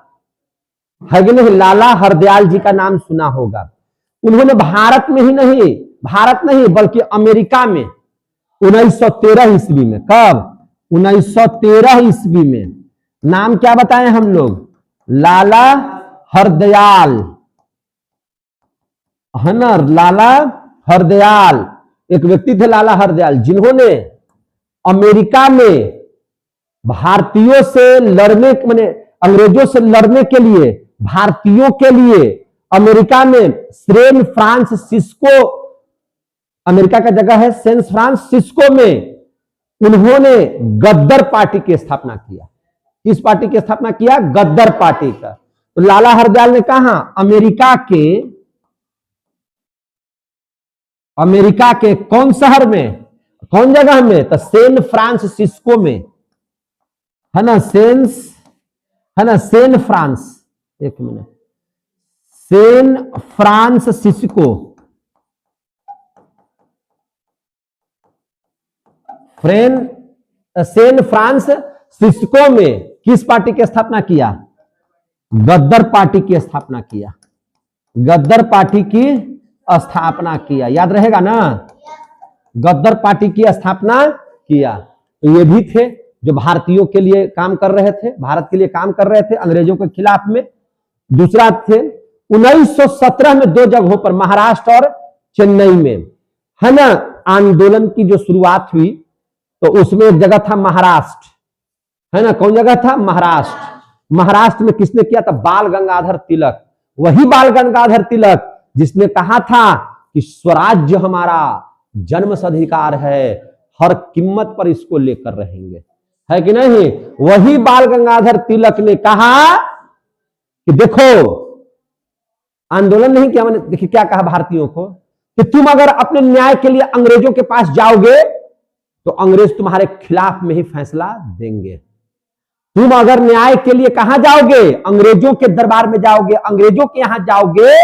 है कि नहीं? लाला हरदयाल जी का नाम सुना होगा। उन्होंने भारत में ही नहीं, भारत नहीं बल्कि अमेरिका में 1913 ईस्वी में, कब? 1913 ईस्वी में। नाम क्या बताएं हम लोग? लाला हरदयाल, है ना? लाला हरदयाल एक व्यक्ति थे, लाला हरदयाल, जिन्होंने अमेरिका में भारतीयों से लड़ने, माने अंग्रेजों से लड़ने के लिए, भारतीयों के लिए अमेरिका में सैन फ्रांसिस्को, अमेरिका का जगह है सैन फ्रांसिस्को में, उन्होंने गद्दर पार्टी की स्थापना किया। किस पार्टी की स्थापना किया? गद्दर पार्टी का। तो लाला हरदयाल ने कहा अमेरिका के कौन शहर में, कौन जगह में? तो सैन फ्रांसिस्को में, है ना? सैन फ्रांस, एक minute, San Francisco, San Francisco में किस पार्टी की स्थापना किया? गद्दर पार्टी की स्थापना किया। गद्दर पार्टी की स्थापना किया, याद रहेगा ना? गद्दर पार्टी की स्थापना किया। तो ये भी थे जो भारतीयों के लिए काम कर रहे थे, भारत के लिए काम कर रहे थे अंग्रेजों के खिलाफ में। दूसरा थे 1917 में 2 जगहों पर, महाराष्ट्र और चेन्नई में, है ना, आंदोलन की जो शुरुआत हुई। तो उसमें एक जगह था महाराष्ट्र, है ना? कौन जगह था? महाराष्ट्र। महाराष्ट्र में किसने किया था? बाल गंगाधर तिलक। वही बाल गंगाधर तिलक जिसने कहा था कि स्वराज्य हमारा जन्मसिद्धाधिकार है, हर कीमत पर इसको लेकर रहेंगे, है कि नहीं? वही बाल गंगाधर तिलक ने कहा कि देखो, आंदोलन नहीं किया, मैंने देखिए क्या कहा भारतीयों को कि तुम अगर अपने न्याय के लिए अंग्रेजों के पास जाओगे तो अंग्रेज तुम्हारे खिलाफ में ही फैसला देंगे। तुम अगर न्याय के लिए कहां जाओगे? अंग्रेजों के दरबार में जाओगे, अंग्रेजों के यहां जाओगे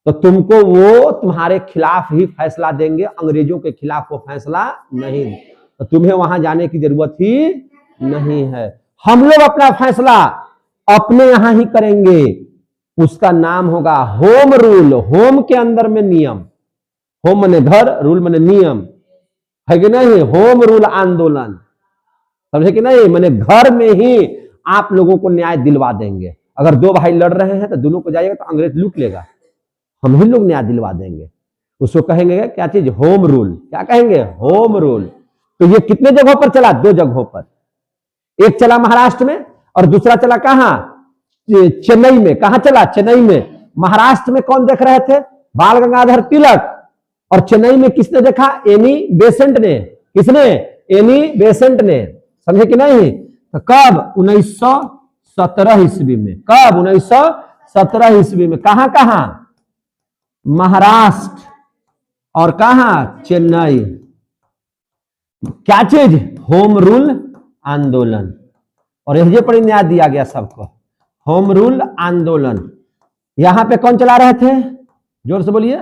तो तुमको वो तुम्हारे खिलाफ ही फैसला देंगे, अंग्रेजों के खिलाफ वो फैसला नहीं, तो तुम्हें वहां जाने की जरूरत ही नहीं है। हम लोग अपना फैसला अपने यहां ही करेंगे, उसका नाम होगा होम रूल। होम के अंदर में नियम, होम मने घर, रूल मने नियम, है कि नहीं? होम रूल आंदोलन, समझे कि नहीं? मैंने घर में ही आप लोगों को न्याय दिलवा देंगे। अगर दो भाई लड़ रहे हैं तो दोनों को जाइएगा तो अंग्रेज लूट लेगा, हम ही लोग न्याय दिलवा देंगे। उसको कहेंगे क्या चीज? Home rule. क्या कहेंगे? Home rule. तो ये कितने जगहों पर चला? 2 जगहों पर। एक चला महाराष्ट्र में और दूसरा चला कहां? चेन्नई में। कहां चला? चेन्नई में। महाराष्ट्र में कौन देख रहे थे? बाल गंगाधर तिलक। और चेन्नई में किसने देखा? एनी बेसेंट ने। किसने? एनी बेसेंट ने, समझे कि नहीं? तो कब? 1917 ईस्वी में। कब? 1917 ईस्वी में। कहां कहां? महाराष्ट्र और कहां? चेन्नई। क्या चीज? होम रूल आंदोलन। और यही पर न्याय दिया गया सबको, होम रूल आंदोलन। यहां पे कौन चला रहे थे? जोर से बोलिए।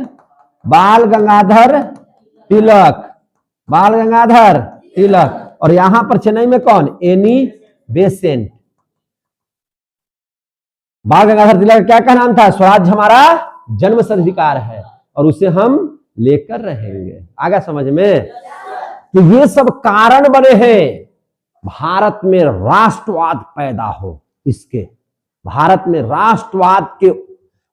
बाल गंगाधर तिलक। बाल गंगाधर तिलक। और यहां पर चेन्नई में कौन? Annie Besant. बाल गंगाधर तिलक का क्या नाम था? स्वराज हमारा जन्म अधिकार है और उसे हम लेकर रहेंगे। आगे समझ में? तो ये सब कारण बने हैं भारत में राष्ट्रवाद पैदा हो। इसके भारत में राष्ट्रवाद के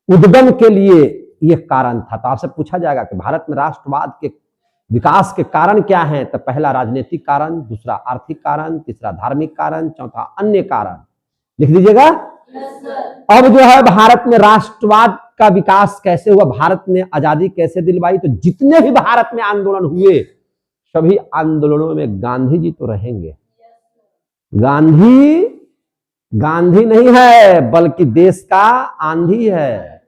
उद्गम के लिए यह कारण था। तो आपसे पूछा जाएगा कि भारत में राष्ट्रवाद के विकास के कारण क्या है? तो पहला राजनीतिक कारण, दूसरा आर्थिक कारण, तीसरा धार्मिक कारण, चौथा अन्य कारण। लिख दीजिएगा। अब जो है भारत में राष्ट्रवाद का विकास कैसे हुआ, भारत ने आजादी कैसे दिलवाई? तो जितने भी भारत में आंदोलन हुए सभी आंदोलनों में गांधी जी तो रहेंगे। गांधी गांधी नहीं है बल्कि देश का आंधी है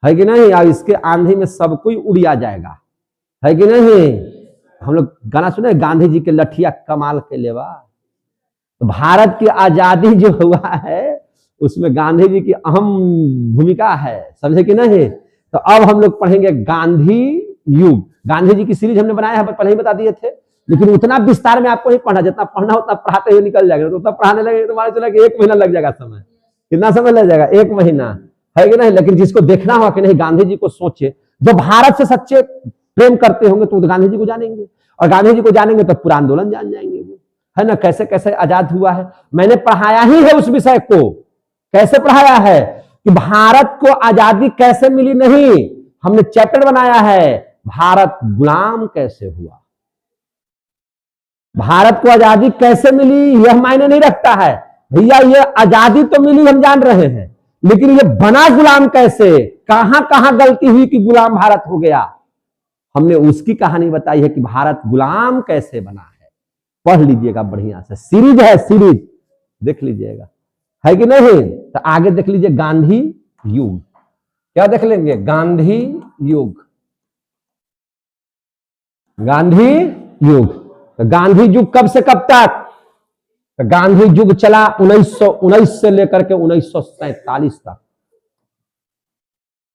कि नहीं? अब इसके आंधी में सब कोई उड़िया जाएगा, है कि नहीं? हम लोग गाना सुने, गांधी जी के लठिया कमाल के लेवा। तो भारत की आजादी जो हुआ है उसमें गांधी जी की अहम भूमिका है, समझे कि नहीं? तो अब हम लोग पढ़ेंगे गांधी युग। गांधी जी की सीरीज हमने बनाया है, पहले ही बता दिए थे, लेकिन उतना विस्तार में आपको नहीं पढ़ना। जितना पढ़ना उतना पढ़ाते हुए निकल जाएगा। तो उतना पढ़ाने लगे तो मान चला कि 1 महीना लग जाएगा समय। कितना समय लग जाएगा? 1 महीना, है कि नहीं? लेकिन जिसको देखना होगा कि नहीं गांधी जी को सोचे, जो भारत से सच्चे प्रेम करते होंगे तो गांधी जी को जानेंगे, और गांधी जी को जानेंगे तो पूरा आंदोलन जान जाएंगे वो, है ना? कैसे कैसे आजाद हुआ है मैंने पढ़ाया ही है उस विषय को। कैसे पढ़ाया है कि भारत को आजादी कैसे मिली? नहीं, हमने चैप्टर बनाया है भारत गुलाम कैसे हुआ। भारत को आजादी कैसे मिली यह मायने नहीं रखता है भैया। ये आजादी तो मिली हम जान रहे हैं, लेकिन ये बना गुलाम कैसे? कहां कहां गलती हुई कि गुलाम भारत हो गया? हमने उसकी कहानी बताई है कि भारत गुलाम कैसे बना है। पढ़ लीजिएगा बढ़िया से, सीरीज है, सीरीज देख लीजिएगा, है कि नहीं? तो आगे देख लीजिए गांधी युग। क्या देख लेंगे? गांधी युग। गांधी युग। तो गांधी युग कब से कब तक? तो गांधी युग चला 1919 से लेकर के 1947 तक।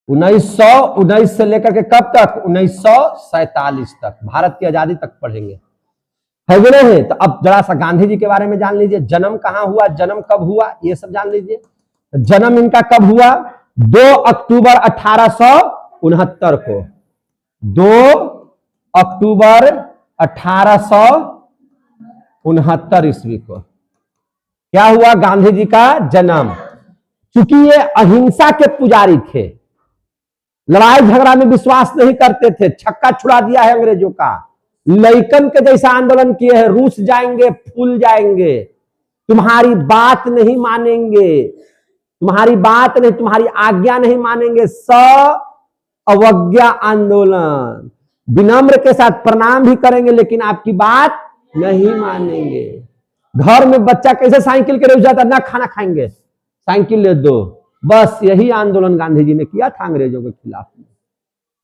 1919 से लेकर के कब तक? 1947 तक, भारत की आजादी तक पढ़ेंगे, है कि नहीं? तो अब जरा सा गांधी जी के बारे में जान लीजिए। जन्म कहां हुआ, जन्म कब हुआ, ये सब जान लीजिए। जन्म इनका कब हुआ? 2 अक्टूबर 1869 को। 2 अक्टूबर 1869 ईस्वी को क्या हुआ? गांधी जी का जन्म। चूंकि ये अहिंसा के पुजारी थे, लड़ाई झगड़ा में विश्वास नहीं करते थे, छक्का छुड़ा दिया है अंग्रेजों का, लइकन के जैसा आंदोलन किए हैं। रूस जाएंगे, फूल जाएंगे, तुम्हारी बात नहीं मानेंगे, तुम्हारी बात नहीं, तुम्हारी आज्ञा नहीं मानेंगे। अवज्ञा आंदोलन, विनम्र के साथ प्रणाम भी करेंगे लेकिन आपकी बात नहीं मानेंगे। घर में बच्चा कैसे साइकिल के रुक जाता, ना खाना खाएंगे, साइकिल ले दो, बस यही आंदोलन गांधी जी ने किया था अंग्रेजों के खिलाफ।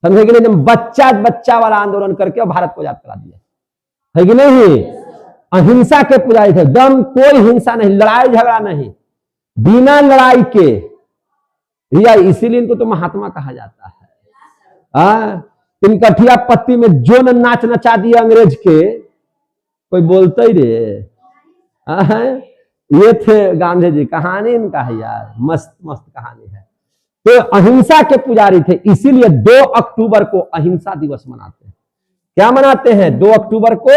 समझे कि नहीं? बच्चा बच्चा वाला आंदोलन करके भारत को आजाद करा दिया, है कि नहीं? अहिंसा के पुजारी थे, दम कोई हिंसा नहीं, लड़ाई झगड़ा नहीं, बिना लड़ाई के। भैया इसीलिए इनको तो महात्मा कहा जाता है। इन कठिया पत्ती में जो नाच नचा दिया अंग्रेज के, कोई बोलते ही रे। ये थे गांधी जी। कहानी इनका है यार, मस्त मस्त कहानी है। तो अहिंसा के पुजारी थे, इसीलिए 2 अक्टूबर को अहिंसा दिवस मनाते हैं। क्या मनाते हैं 2 अक्टूबर को?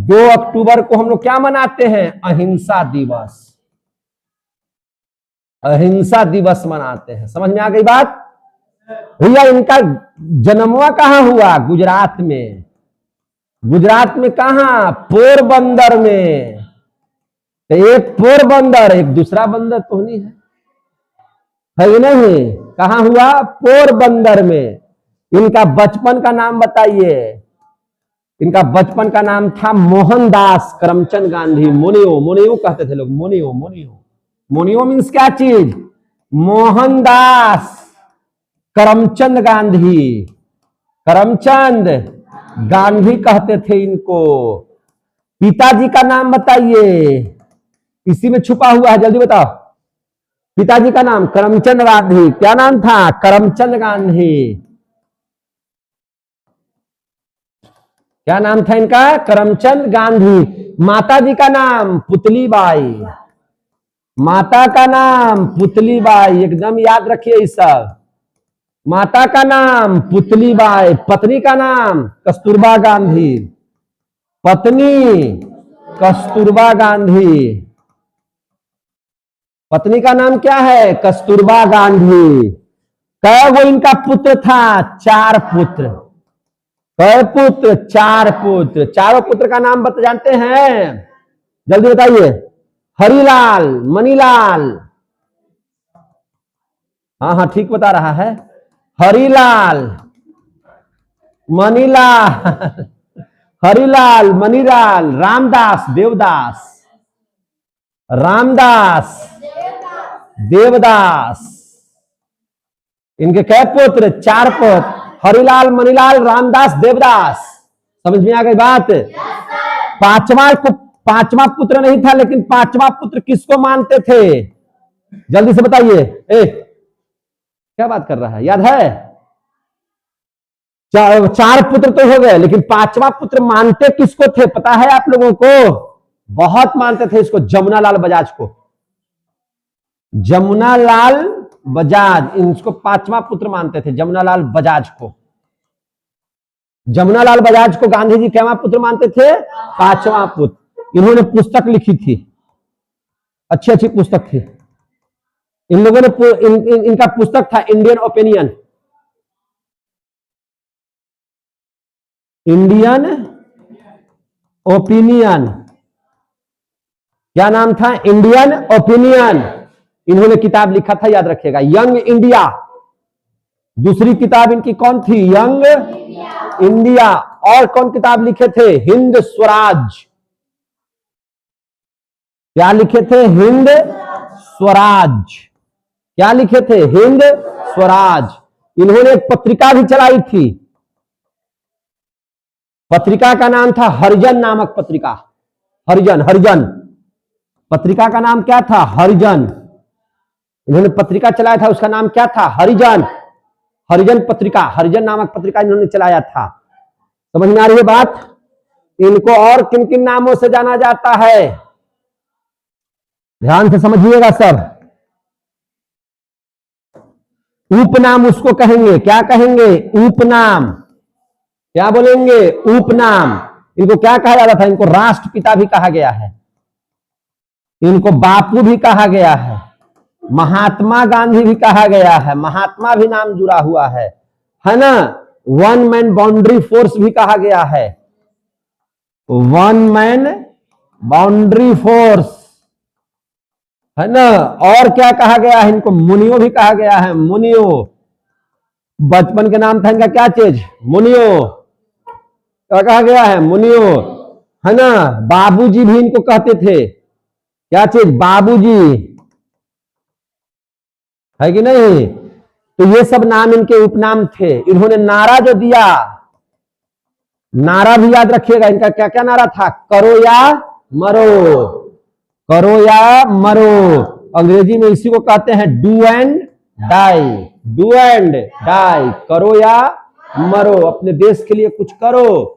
2 अक्टूबर को हम लोग क्या मनाते हैं? अहिंसा दिवस। अहिंसा दिवस मनाते हैं। समझ में आ गई बात भैया? इनका जन्मवा कहां हुआ? गुजरात में। गुजरात में कहां? पोरबंदर में। तो एक पोरबंदर, एक दूसरा बंदर तो नहीं है नहीं? कहां हुआ? पोरबंदर में। इनका बचपन का नाम बताइए। इनका बचपन का नाम था मोहनदास करमचंद गांधी। मोनियो, मोनियो कहते थे लोग। मोनियो, मोनियो, मोनियो मीन्स क्या चीज? मोहनदास करमचंद गांधी। करमचंद गांधी कहते थे इनको। पिताजी का नाम बताइए, इसी में छुपा हुआ है, जल्दी बताओ। पिताजी का नाम करमचंद गांधी। क्या नाम था? करमचंद गांधी। क्या नाम था इनका? करमचंद गांधी। माता जी का नाम पुतलीबाई। माता का नाम पुतलीबाई, एकदम याद रखिए इस सब। माता का नाम पुतलीबाई। पत्नी का नाम कस्तूरबा गांधी। पत्नी कस्तूरबा गांधी। पत्नी का नाम क्या है? कस्तूरबा गांधी। कै वो इनका पुत्र था? 4 पुत्र। कै पुत्र? 4 पुत्र। चारों पुत्र का नाम जानते हैं? जल्दी बताइए। हरिलाल, मनीलाल। हाँ हाँ ठीक बता रहा है। हरिलाल, मनीलाल, हरिलाल, मनीलाल, रामदास, देवदास। रामदास, देवदास। इनके कै पुत्र? 4 पुत्र। हरिलाल, मनीलाल, रामदास, देवदास। समझ में आ गई बात? पांचवा पुत्र नहीं था, लेकिन 5वां पुत्र किसको मानते थे? जल्दी से बताइए। क्या बात कर रहा है? याद है? 4 पुत्र तो हो गए, लेकिन 5वां पुत्र मानते किसको थे पता है आप लोगों को? बहुत मानते थे इसको, जमुनालाल बजाज को। जमुनालाल बजाज, इसको 5वां पुत्र मानते थे, जमुनालाल बजाज को। जमुनालाल बजाज को गांधी जी क्या पुत्र मानते थे? 5वां पुत्र। इन्होंने पुस्तक लिखी थी, अच्छी अच्छी पुस्तक थी। इन लोगों ने इनका पुस्तक था इंडियन ओपिनियन। Indian opinion. क्या नाम था? Indian opinion. इन्होंने किताब लिखा था, याद रखिएगा, यंग इंडिया। दूसरी किताब इनकी कौन थी? Young India. और कौन किताब लिखे थे? हिंद स्वराज। क्या लिखे थे? हिंद स्वराज। क्या लिखे थे? हिंद स्वराज। इन्होंने एक पत्रिका भी चलाई थी, पत्रिका का नाम था हरिजन नामक पत्रिका। हरिजन, हरिजन पत्रिका का नाम क्या था? हरिजन। इन्होंने पत्रिका चलाया था, उसका नाम क्या था? हरिजन। हरिजन पत्रिका, हरिजन नामक पत्रिका इन्होंने चलाया था। समझ में आ रही है बात? इनको और किन किन नामों से जाना जाता है? ध्यान से समझिएगा सब। उपनाम उसको कहेंगे। क्या कहेंगे? उपनाम। क्या बोलेंगे? उपनाम। इनको क्या कहा जाता था? इनको राष्ट्रपिता भी कहा गया है, इनको बापू भी कहा गया है, महात्मा गांधी भी कहा गया है, महात्मा भी नाम जुड़ा हुआ है ना। 1 मैन बाउंड्री फोर्स भी कहा गया है, 1 मैन बाउंड्री फोर्स है ना। और क्या कहा गया है? इनको मुनियो भी कहा गया है, मुनियो। बचपन के नाम था इनका क्या चीज? मुनियो। क्या कहा गया है? मुनियो है ना। बाबूजी भी इनको कहते थे। क्या चीज? बाबूजी, है कि नहीं? तो ये सब नाम इनके उपनाम थे। इन्होंने नारा जो दिया, नारा भी याद रखिएगा। इनका क्या क्या नारा था? करो या मरो, करो या मरो। अंग्रेजी में इसी को कहते हैं do and die. Do and die, करो या मरो। अपने देश के लिए कुछ करो,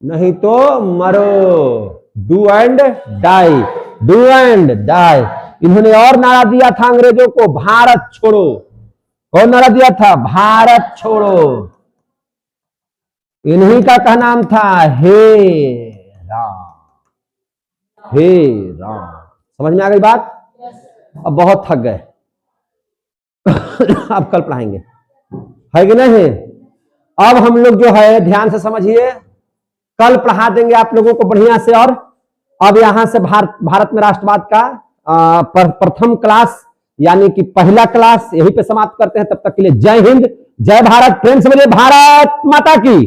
नहीं तो मरो। Do and die, do and die. इन्होंने और नारा दिया था अंग्रेजों को, भारत छोड़ो। कौन नारा दिया था? भारत छोड़ो। इन्हीं का क्या नाम था? हे राम, हे राम। समझ में आ गई बात? अब बहुत थक गए, अब कल पढ़ाएंगे, है कि नहीं? अब हम लोग जो है ध्यान से समझिए, कल पढ़ा देंगे आप लोगों को बढ़िया से। और अब यहां से भारत में राष्ट्रवाद का प्रथम क्लास यानी कि पहला क्लास यहीं पे समाप्त करते हैं। तब तक के लिए जय हिंद, जय भारत। प्रेम से बोलिए भारत माता की।